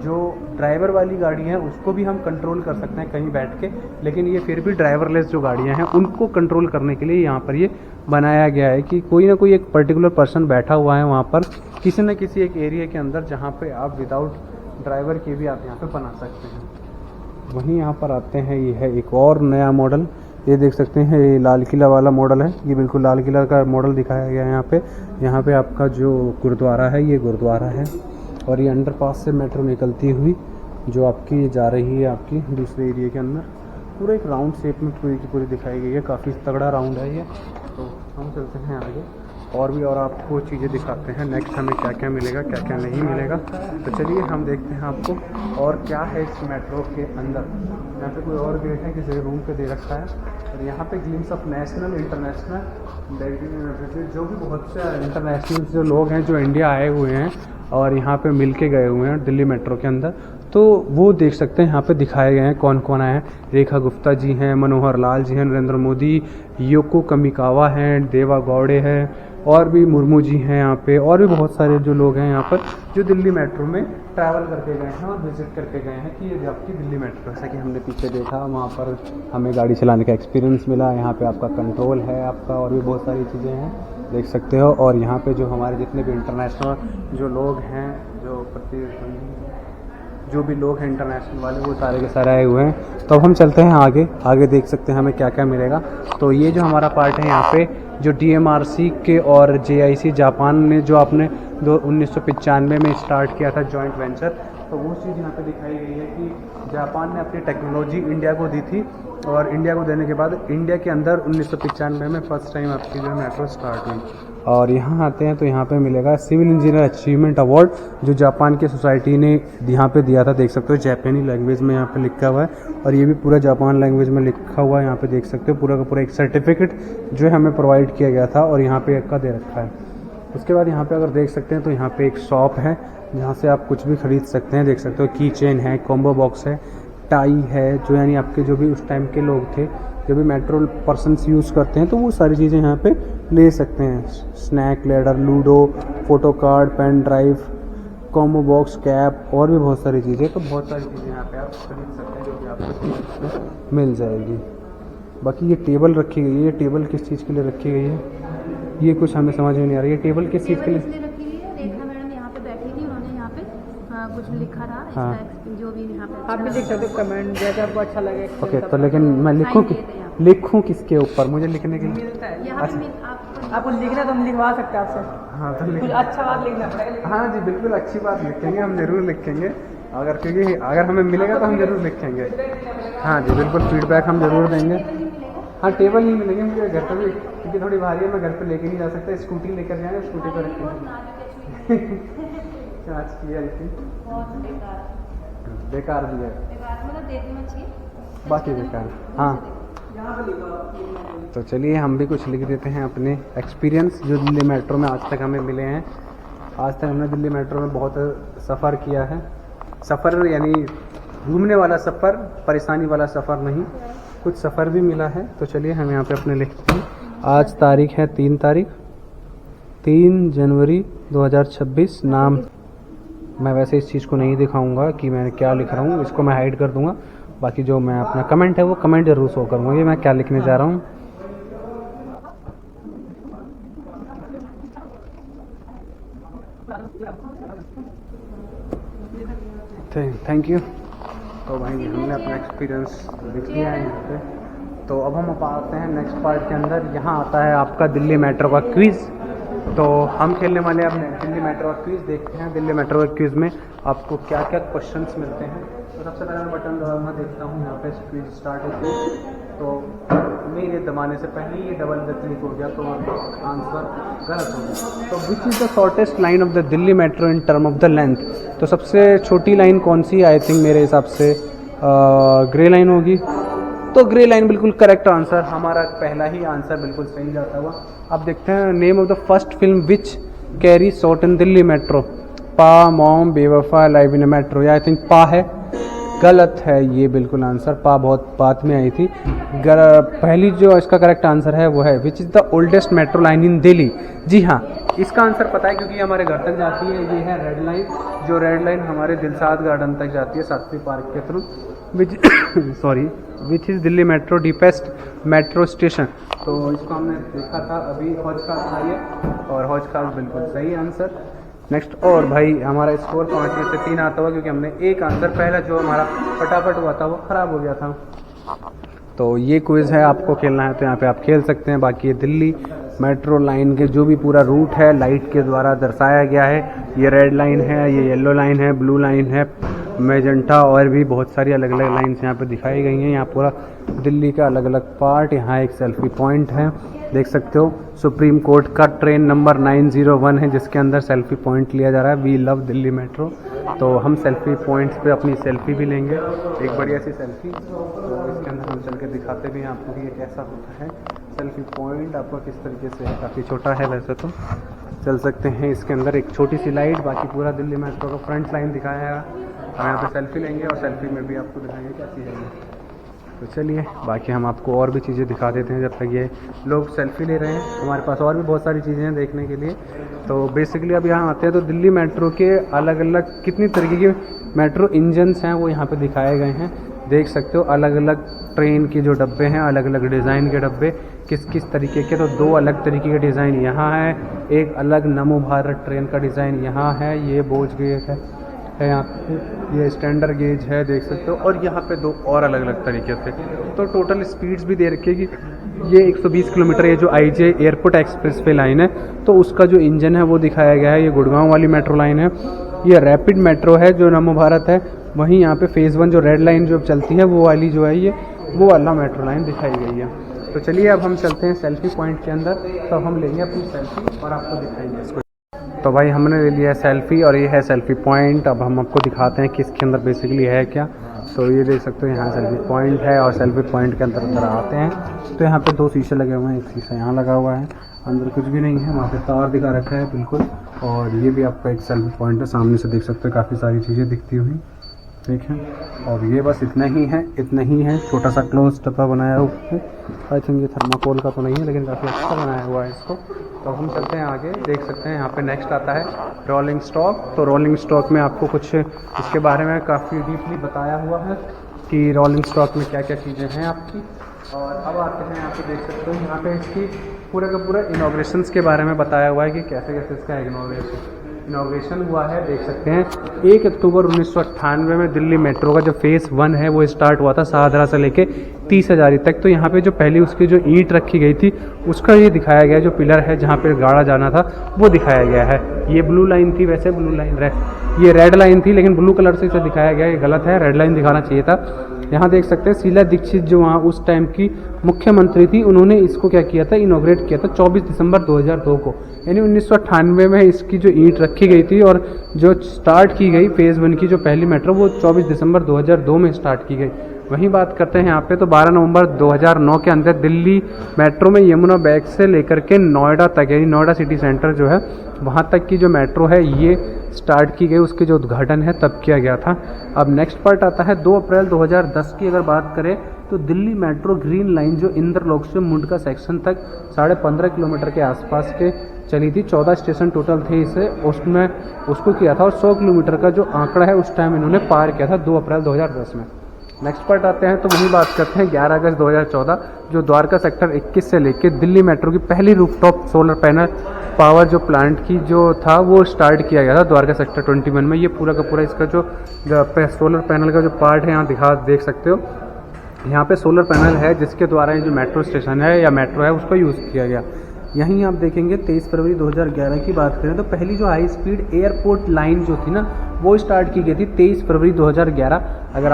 जो ड्राइवर वाली गाड़ी है उसको भी हम कंट्रोल कर सकते हैं कहीं बैठ के, लेकिन ये फिर भी ड्राइवरलेस जो गाड़ियाँ हैं उनको कंट्रोल करने के लिए यहाँ पर ये बनाया गया है कि कोई ना कोई एक पर्टिकुलर पर्सन बैठा हुआ है वहाँ पर किसी न किसी एक एरिया के अंदर, जहाँ पे आप विदाउट ड्राइवर के भी आप यहाँ पे बना सकते हैं। वहीं यहाँ पर आते हैं, ये है एक और नया मॉडल, ये देख सकते हैं, ये लाल किला वाला मॉडल है। ये बिल्कुल लाल किला का मॉडल दिखाया गया है यहाँ पे। यहाँ पे आपका जो गुरुद्वारा है, ये गुरुद्वारा है, और ये अंडरपास से मेट्रो निकलती हुई जो आपकी जा रही है आपकी दूसरे एरिया के अंदर, पूरा एक राउंड शेप में पूरी की पूरी दिखाई गई है। काफ़ी तगड़ा राउंड है ये। तो हम चलते हैं आगे। और आपको चीज़ें दिखाते हैं नेक्स्ट हमें क्या क्या मिलेगा क्या क्या नहीं मिलेगा। तो चलिए हम देखते हैं आपको और क्या है इस मेट्रो के अंदर। यहाँ पे कोई और गेट है किसी रूम पे दे रखा है और यहाँ पे ग्लिम्स ऑफ नेशनल इंटरनेशनल जो भी बहुत से इंटरनेशनल जो लोग हैं जो इंडिया आए हुए हैं और यहाँ पे मिल के गए हुए हैं दिल्ली मेट्रो के अंदर, तो वो देख सकते हैं यहाँ पे दिखाए गए हैं कौन कौन आए हैं। रेखा गुप्ता जी हैं, मनोहर लाल जी हैं, नरेंद्र मोदी, योको कमिकावा हैं, देवा गौड़े हैं और भी मुर्मू जी हैं यहाँ पे, और भी बहुत सारे जो लोग हैं यहाँ पर जो दिल्ली मेट्रो में ट्रैवल करके गए हैं और विजिट करके गए हैं कि ये आपकी दिल्ली मेट्रो। जैसा कि हमने पीछे देखा वहाँ पर हमें गाड़ी चलाने का एक्सपीरियंस मिला। यहाँ पे आपका कंट्रोल है आपका और भी बहुत सारी चीज़ें हैं देख सकते हो। और यहाँ पे जो हमारे जितने भी इंटरनेशनल जो लोग हैं जो भी लोग हैं इंटरनेशनल वाले वो सारे के सारे आए हुए हैं। तो अब हम चलते हैं आगे देख सकते हैं हमें क्या क्या मिलेगा। तो ये जो हमारा पार्ट है यहाँ पे जो DMRC के और JIC जापान ने जो आपने 1995 में स्टार्ट किया था जॉइंट वेंचर, तो वो चीज़ यहाँ पे दिखाई गई है कि जापान ने अपनी टेक्नोलॉजी इंडिया को दी थी और इंडिया को देने के बाद इंडिया के अंदर 1995 में फर्स्ट टाइम आपकी जो मेट्रो स्टार्ट हुई। और यहाँ आते हैं तो यहाँ पे मिलेगा सिविल इंजीनियर अचीवमेंट अवार्ड जो जापान की सोसाइटी ने यहाँ पे दिया था। देख सकते हो जापानी लैंग्वेज में यहाँ पे लिखा हुआ है और ये भी पूरा जापान लैंग्वेज में लिखा हुआ है। यहाँ पे देख सकते हो पूरा का पूरा एक सर्टिफिकेट जो है हमें प्रोवाइड किया गया था और यहाँ पे का दे रखा है। उसके बाद यहाँ पे अगर देख सकते हैं तो यहाँ पे एक शॉप है जहाँ से आप कुछ भी खरीद सकते हैं। देख सकते हो की चेन है, कॉम्बो बॉक्स है, टाई है, जो यानी आपके जो भी उस टाइम के लोग थे जो भी मेट्रो पर्सनस यूज़ करते हैं तो वो सारी चीज़ें यहाँ पे ले सकते हैं। Snake ladder, ludo, photo card, pen drive, combo box, cap और भी बहुत सारी चीज़ें। तो बहुत सारी चीज़ें यहाँ पे आप खरीद सकते हैं जो कि आपको मिल जाएगी। बाकी ये टेबल रखी गई है, ये टेबल किस चीज़ के लिए रखी गई है ये कुछ हमें समझ में नहीं आ रही है। टेबल किस चीज़ के लिए रखी गई है? रेखा मैडम यहाँ पे बैठी थी, उन्होंने यहाँ पे कुछ लिखा था। हाँ। जो भी यहाँ पे आप भी देख सकते हो कमेंट जैसा आपको अच्छा लगे। ओके, तो लेकिन मैं लिखूँ किसके ऊपर? मुझे लिखने के लिए मिलता है यहाँ पे आपको लिखना तो हम लिखवा सकते हैं आपसे। हाँ तो कुछ अच्छा बात लिखना पड़ेगा। हाँ जी बिल्कुल अच्छी बात लिखेंगे, हम ज़रूर लिखेंगे अगर, क्योंकि अगर हमें मिलेगा तो हम ज़रूर लिखेंगे। हाँ जी बिल्कुल फीडबैक हम ज़रूर देंगे। हाँ टेबल नहीं मिलेंगे मुझे घर पर भी, क्योंकि थोड़ी भारी है, मैं घर पे लेके नहीं जा सकता। स्कूटी लेकर जाएंगे, स्कूटी पर रखेंगे। आज की है बेकार भी है, बाकी बेकार। हाँ तो चलिए हम भी कुछ लिख देते हैं अपने एक्सपीरियंस जो दिल्ली मेट्रो में आज तक हमें मिले हैं। आज तक हमने दिल्ली मेट्रो में बहुत सफ़र किया है। सफ़र यानी घूमने वाला सफ़र, परेशानी वाला सफ़र नहीं, कुछ सफ़र भी मिला है। तो चलिए हम यहाँ पे अपने लिखते हैं। आज तारीख है 3 जनवरी 2026। नाम मैं वैसे इस चीज़ को नहीं दिखाऊंगा कि मैं क्या लिख रहा हूँ, इसको मैं हाइड कर दूंगा। बाकी जो मैं अपना कमेंट है वो कमेंट जरूर शो करूँगा ये मैं क्या लिखने जा रहा हूँ। Thank you. तो भाई हमने अपना एक्सपीरियंस लिख लिया है यहाँ पे। तो अब हम आते हैं नेक्स्ट पार्ट के अंदर। यहाँ आता है आपका दिल्ली मेट्रो का क्विज़। तो हम खेलने वाले हैं अपने दिल्ली मेट्रो का क्विज़। देखते हैं दिल्ली मेट्रो के क्विज़ में आपको क्या क्या क्वेश्चंस मिलते हैं। तो सबसे पहले मैं बटन दबाना देखता हूँ, यहाँ पे क्विज़ स्टार्ट होती है। तो मेरे दबाने से पहले ये डबल क्लिक हो गया तो आंसर गलत हो गया। तो विच is the shortest line of the Delhi metro in term of the length? तो सबसे छोटी लाइन कौन सी? आई थिंक मेरे हिसाब से ग्रे लाइन होगी। तो ग्रे लाइन बिल्कुल करेक्ट आंसर, हमारा पहला ही आंसर बिल्कुल सही जाता हुआ। अब देखते हैं name of the first film which carry shot in Delhi metro. पा, मॉम, बेवफा, live in metro. I think पा है, गलत है ये बिल्कुल आंसर। पा बहुत बाद में आई थी। पहली जो इसका करेक्ट आंसर है वो है which is the oldest metro line in Delhi. जी हाँ, इसका आंसर पता है क्योंकि हमारे घर तक जाती है। ये है रेड लाइन, जो रेड लाइन हमारे दिलशाद गार्डन तक जाती है सातवीं पार्क के through. Which is Delhi metro deepest metro station. तो इसको हमने देखा था अभी, हौज खास था ये, और हौज खास बिल्कुल सही आंसर। नेक्स्ट। और भाई हमारा स्कोर 5 में से 3 आता हुआ क्योंकि हमने एक आंसर पहला जो हमारा फटाफट हुआ था वो ख़राब हो गया था। तो ये क्विज़ है, आपको खेलना है तो यहाँ पे आप खेल सकते हैं। बाकी ये दिल्ली मेट्रो लाइन के जो भी पूरा रूट है लाइट के द्वारा दर्शाया गया है। ये रेड लाइन है, ये येलो लाइन है, ब्लू लाइन है, मेजेंटा और भी बहुत सारी अलग अलग लाइन्स यहाँ पे दिखाई गई हैं। यहाँ पूरा दिल्ली का अलग अलग पार्ट, यहाँ एक सेल्फी पॉइंट है, देख सकते हो। सुप्रीम कोर्ट का ट्रेन नंबर 901 है जिसके अंदर सेल्फी पॉइंट लिया जा रहा है। We love Delhi metro. तो हम सेल्फी पॉइंट्स पे अपनी सेल्फी भी लेंगे, एक बढ़िया सी सेल्फी। तो इसके अंदर हम चल के दिखाते भी हैं आपको कि ये कैसा होता है सेल्फी पॉइंट, आपको किस तरीके से है। काफ़ी छोटा है वैसे तो, चल सकते हैं इसके अंदर। एक छोटी सी लाइट, बाकी पूरा दिल्ली मेट्रो का फ्रंट लाइन दिखाया है। हम यहाँ पे सेल्फी लेंगे और सेल्फी में भी आपको दिखाएंगे कैसी है। तो चलिए बाकी हम आपको और भी चीज़ें दिखा देते हैं जब तक ये लोग सेल्फी ले रहे हैं। हमारे पास और भी बहुत सारी चीज़ें हैं देखने के लिए। तो बेसिकली अब यहाँ आते हैं तो दिल्ली मेट्रो के अलग अलग कितनी तरीके के मेट्रो इंजन्स हैं वो यहाँ पे दिखाए गए हैं। देख सकते हो अलग अलग ट्रेन के जो डब्बे हैं, अलग अलग डिज़ाइन के डब्बे, किस किस तरीके के। तो दो अलग तरीके के डिज़ाइन यहाँ है, एक अलग नमो भारत ट्रेन का डिज़ाइन यहाँ है, ये बोझ गेज है यहाँ पे, ये स्टैंडर्ड गेज है देख सकते हो। और यहाँ पे दो और अलग अलग तरीके से। तो टोटल स्पीड्स भी दे रखी है कि ये 120 किलोमीटर, ये जो IJ airport express way line है तो उसका जो इंजन है वो दिखाया गया है। ये गुड़गांव वाली मेट्रो लाइन है, ये रैपिड मेट्रो है जो नमो भारत है। वहीं यहाँ पे फेज़ 1 जो रेड लाइन जो चलती है वो वाली जो है ये वो वाला मेट्रो लाइन दिखाई गई है। तो चलिए अब हम चलते हैं सेल्फी पॉइंट के अंदर, तो हम लेंगे अपनी सेल्फी और आपको दिखाएंगे इसको। तो भाई हमने ले लिया सेल्फी और ये है सेल्फी पॉइंट। अब हम आपको दिखाते हैं कि इसके अंदर बेसिकली है क्या। तो ये देख सकते हो यहाँ सेल्फी पॉइंट है और सेल्फी पॉइंट के अंदर आते हैं तो यहाँ पे दो शीशे लगे हुए हैं, एक शीशा यहाँ लगा हुआ है, अंदर कुछ भी नहीं है, वहाँ पे तार दिखा रखा है बिल्कुल। और ये भी आपका एक सेल्फी पॉइंट है, सामने से देख सकते हो काफ़ी सारी चीज़ें दिखती हुई, देखें। और ये बस इतना ही है, छोटा सा क्लोज डब्बा बनाया हुआ है। आई थिंक ये थर्माकोल का तो नहीं है लेकिन काफ़ी अच्छा बनाया हुआ है इसको। तो हम चलते हैं आगे, देख सकते हैं यहाँ पे नेक्स्ट आता है रोलिंग स्टॉक। तो रोलिंग स्टॉक में आपको कुछ इसके बारे में काफ़ी डीपली बताया हुआ है कि रोलिंग स्टॉक में क्या क्या चीज़ें हैं आपकी। और अब आते हैं यहाँ पे देख सकते हो, यहाँ पे इसकी पूरा का पूरा इनॉग्रेशंस के बारे में बताया हुआ है कि कैसे कैसे इसका इनॉग्रेशन हुआ है। देख सकते हैं 1 अक्टूबर 1998 में दिल्ली मेट्रो का जो फेज़ 1 है वो स्टार्ट हुआ था शाहदरा से लेके 30 हज़ारी तक। तो यहाँ पे जो पहली उसकी जो ईंट रखी गई थी उसका ये दिखाया गया, जो पिलर है जहाँ पे गाड़ा जाना था वो दिखाया गया है। ये ब्लू लाइन थी, वैसे ब्लू लाइन ये रेड लाइन थी लेकिन ब्लू कलर से इसे दिखाया गया, ये गलत है, रेड लाइन दिखाना चाहिए था। यहाँ देख सकते हैं शीला दीक्षित जो वहाँ उस टाइम की मुख्यमंत्री थी, उन्होंने इसको क्या किया था, इनॉग्रेट किया था 24 दिसंबर 2002 को। यानी 1998 में इसकी जो ईंट रखी गई थी और जो स्टार्ट की गई फेज़ 1 की जो पहली मेट्रो वो 24 दिसंबर 2002 में स्टार्ट की गई। वहीं बात करते हैं यहाँ पे तो 12 नवंबर 2009 के अंदर दिल्ली मेट्रो में यमुना बैग से लेकर के नोएडा तक, यानी नोएडा सिटी सेंटर जो है वहाँ तक की जो मेट्रो है ये स्टार्ट की गई, उसके जो उद्घाटन है तब किया गया था। अब नेक्स्ट पार्ट आता है 2 अप्रैल 2010 की अगर बात करें तो दिल्ली मेट्रो ग्रीन लाइन जो इंद्रलोक से मुंडका सेक्शन तक 15.5 किलोमीटर के आसपास के चली थी। 14 स्टेशन टोटल थे इसे, उसमें उसको किया था और 100 किलोमीटर का जो आंकड़ा है उस टाइम इन्होंने पार किया था 2 अप्रैल 2010 में। नेक्स्ट पार्ट आते हैं तो वही बात करते हैं 11 अगस्त 2014 जो द्वारका सेक्टर 21 से लेके दिल्ली मेट्रो की पहली रूफटॉप सोलर पैनल पावर जो प्लांट की जो था वो स्टार्ट किया गया था द्वारका सेक्टर 21 में। ये पूरा का पूरा इसका जो सोलर पैनल का जो पार्ट है यहाँ देख सकते हो, यहाँ पे सोलर पैनल है जिसके द्वारा ये जो मेट्रो स्टेशन है या मेट्रो है उसको यूज़ किया गया। यहीं आप देखेंगे 23 फरवरी 2011 की बात करें तो पहली जो हाई स्पीड एयरपोर्ट लाइन जो थी ना वो स्टार्ट की गई थी 23 फरवरी 2011। अगर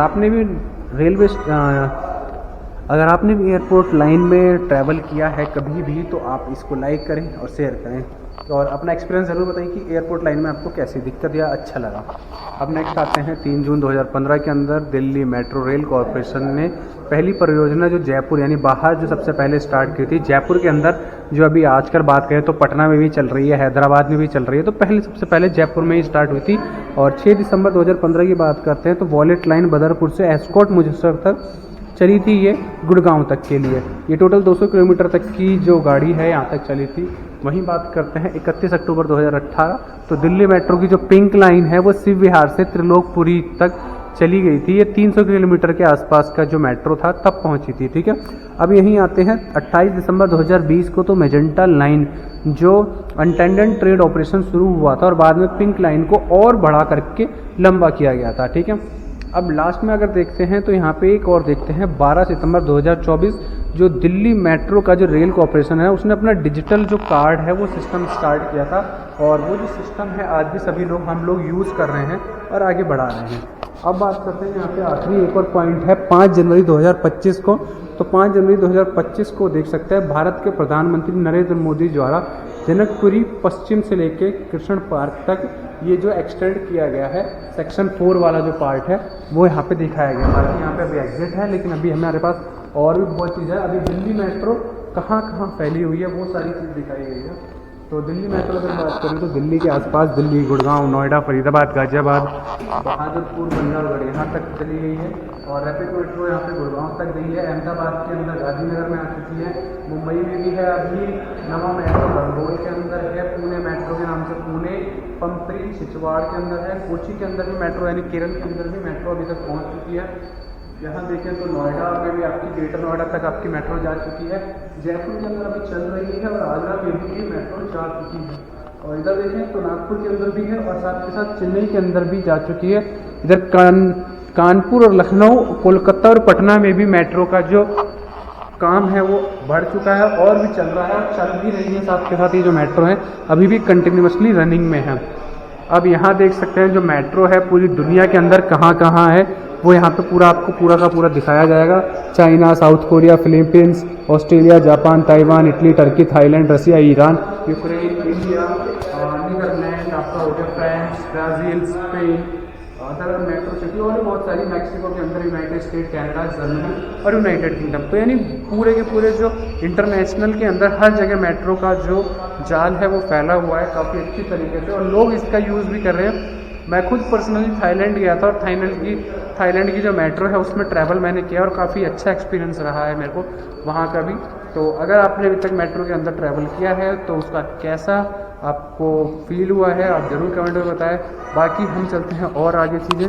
आपने भी एयरपोर्ट लाइन में ट्रैवल किया है कभी भी तो आप इसको लाइक करें और शेयर करें और अपना एक्सपीरियंस ज़रूर बताएं कि एयरपोर्ट लाइन में आपको कैसी दिक्कत या अच्छा लगा। अब नेक्स्ट आते हैं 3 जून 2015 के अंदर दिल्ली मेट्रो रेल कॉरपोरेशन ने पहली परियोजना जो जयपुर यानी बाहर जो सबसे पहले स्टार्ट की थी, जयपुर के अंदर जो अभी आजकल बात करें तो पटना में भी चल रही है, हैदराबाद में भी चल रही है, तो सबसे पहले जयपुर में ही स्टार्ट हुई थी। और 6 दिसंबर 2015 की बात करते हैं तो वॉलेट लाइन बदरपुर से एस्कॉट मुजफ्फर तक चली थी, ये गुड़गांव तक के लिए। ये टोटल 200 किलोमीटर तक की जो गाड़ी है यहाँ तक चली थी। वहीं बात करते हैं 31 अक्टूबर 2018 तो दिल्ली मेट्रो की जो पिंक लाइन है वो शिव विहार से त्रिलोकपुरी तक चली गई थी। ये 300 किलोमीटर के आसपास का जो मेट्रो था तब पहुंची थी, ठीक है। अब यहीं आते हैं 28 दिसंबर 2020 को तो मेजेंटा लाइन जो अनटेंडेंट ट्रेड ऑपरेशन शुरू हुआ था और बाद में पिंक लाइन को और बढ़ा करके लंबा किया गया था, ठीक है। अब लास्ट में अगर देखते हैं तो यहाँ पे एक और देखते हैं 12 सितंबर 2024 जो दिल्ली मेट्रो का जो रेल कॉरपोरेशन है उसने अपना डिजिटल जो कार्ड है वो सिस्टम स्टार्ट किया था और वो जो सिस्टम है आज भी सभी लोग हम लोग यूज़ कर रहे हैं और आगे बढ़ा रहे हैं। अब बात करते हैं यहाँ पे आखिरी एक और पॉइंट है 5 जनवरी 2025 को। तो 5 जनवरी 2025 को देख सकते हैं भारत के प्रधानमंत्री नरेंद्र मोदी द्वारा जनकपुरी पश्चिम से लेके कृष्ण पार्क तक ये जो एक्सटेंड किया गया है सेक्शन 4 वाला जो पार्ट है वो यहाँ पे दिखाया गया। बाकी यहाँ पे अभी एग्जिट है, लेकिन अभी हमारे पास और भी बहुत चीज़ है। अभी दिल्ली मेट्रो कहाँ कहाँ फैली हुई है वो सारी चीज़ दिखाई गई है। तो दिल्ली मेट्रो अगर बात करें तो दिल्ली के आसपास दिल्ली, गुड़गांव, नोएडा, फरीदाबाद, गाजियाबाद, बहादुरपुर, बंजारगढ़ यहाँ तक चली गई है। और रैपिड मेट्रो यहाँ पे गुड़गांव तक गई है। अहमदाबाद के अंदर गांधीनगर में आ चुकी है। मुंबई में भी है। अभी नवा मेट्रो बंगलोर के अंदर है। पुणे मेट्रो के नाम से पुणे, पंपरी, छिचवाड़ के अंदर है। कोची के अंदर भी मेट्रो यानी केरल के अंदर भी मेट्रो अभी तक पहुँच चुकी है। यहाँ देखें तो नोएडा में भी आपकी ग्रेटर नोएडा तक आपकी मेट्रो जा चुकी है। जयपुर के अंदर अभी चल रही है और आगरा में भी मेट्रो जा चुकी है। और इधर देखें तो नागपुर के अंदर भी है और साथ के साथ चेन्नई के अंदर भी जा चुकी है। इधर कानपुर और लखनऊ, कोलकाता और पटना में भी मेट्रो का जो काम है वो बढ़ चुका है और भी चल रहा है और चल भी रही है। साथ के साथ ये जो मेट्रो है अभी भी कंटिन्यूसली रनिंग में है। अब यहाँ देख सकते हैं जो मेट्रो है पूरी दुनिया के अंदर कहाँ कहाँ है वो यहाँ पे पूरा आपको पूरा का पूरा दिखाया जाएगा। China, South Korea, Philippines, Australia, Japan, Taiwan, Italy, Turkey, Thailand, Russia, Iran, Ukraine, India, Netherlands, आपका हो गया France, Brazil, Spain, other metro city और बहुत सारी, मैक्सिको के अंदर यूनाइटेड स्टेट, कनाडा, जर्मनी और यूनाइटेड किंगडम। तो यानी पूरे के पूरे जो इंटरनेशनल के अंदर हर जगह मेट्रो का जो जाल है वो फैला हुआ है काफ़ी अच्छी तरीके से और लोग इसका यूज़ भी कर रहे हैं। मैं खुद पर्सनली थाईलैंड गया था और थाईलैंड की जो मेट्रो है उसमें ट्रैवल मैंने किया और काफ़ी अच्छा एक्सपीरियंस रहा है मेरे को वहाँ का भी। तो अगर आपने अभी तक मेट्रो के अंदर ट्रैवल किया है तो उसका कैसा आपको फील हुआ है आप ज़रूर कमेंट में बताएं। बाकी हम चलते हैं और आगे चीज़ें।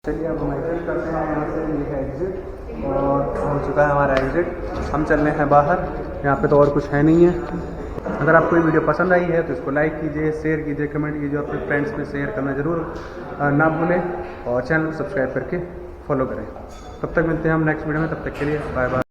चलिए अब हम एग्जिट करते हैं यहाँ से। ये है एग्जिट और हो चुका है हमारा एग्जिट। हम चल रहे हैं बाहर। यहाँ पे तो और कुछ है नहीं है। अगर आपको ये वीडियो पसंद आई है तो इसको लाइक कीजिए, शेयर कीजिए, कमेंट कीजिए, अपने फ्रेंड्स में शेयर करना ज़रूर ना भूलें और चैनल को सब्सक्राइब करके फॉलो करें। तब तक मिलते हैं हम नेक्स्ट वीडियो में। तब तक के लिए बाय बाय।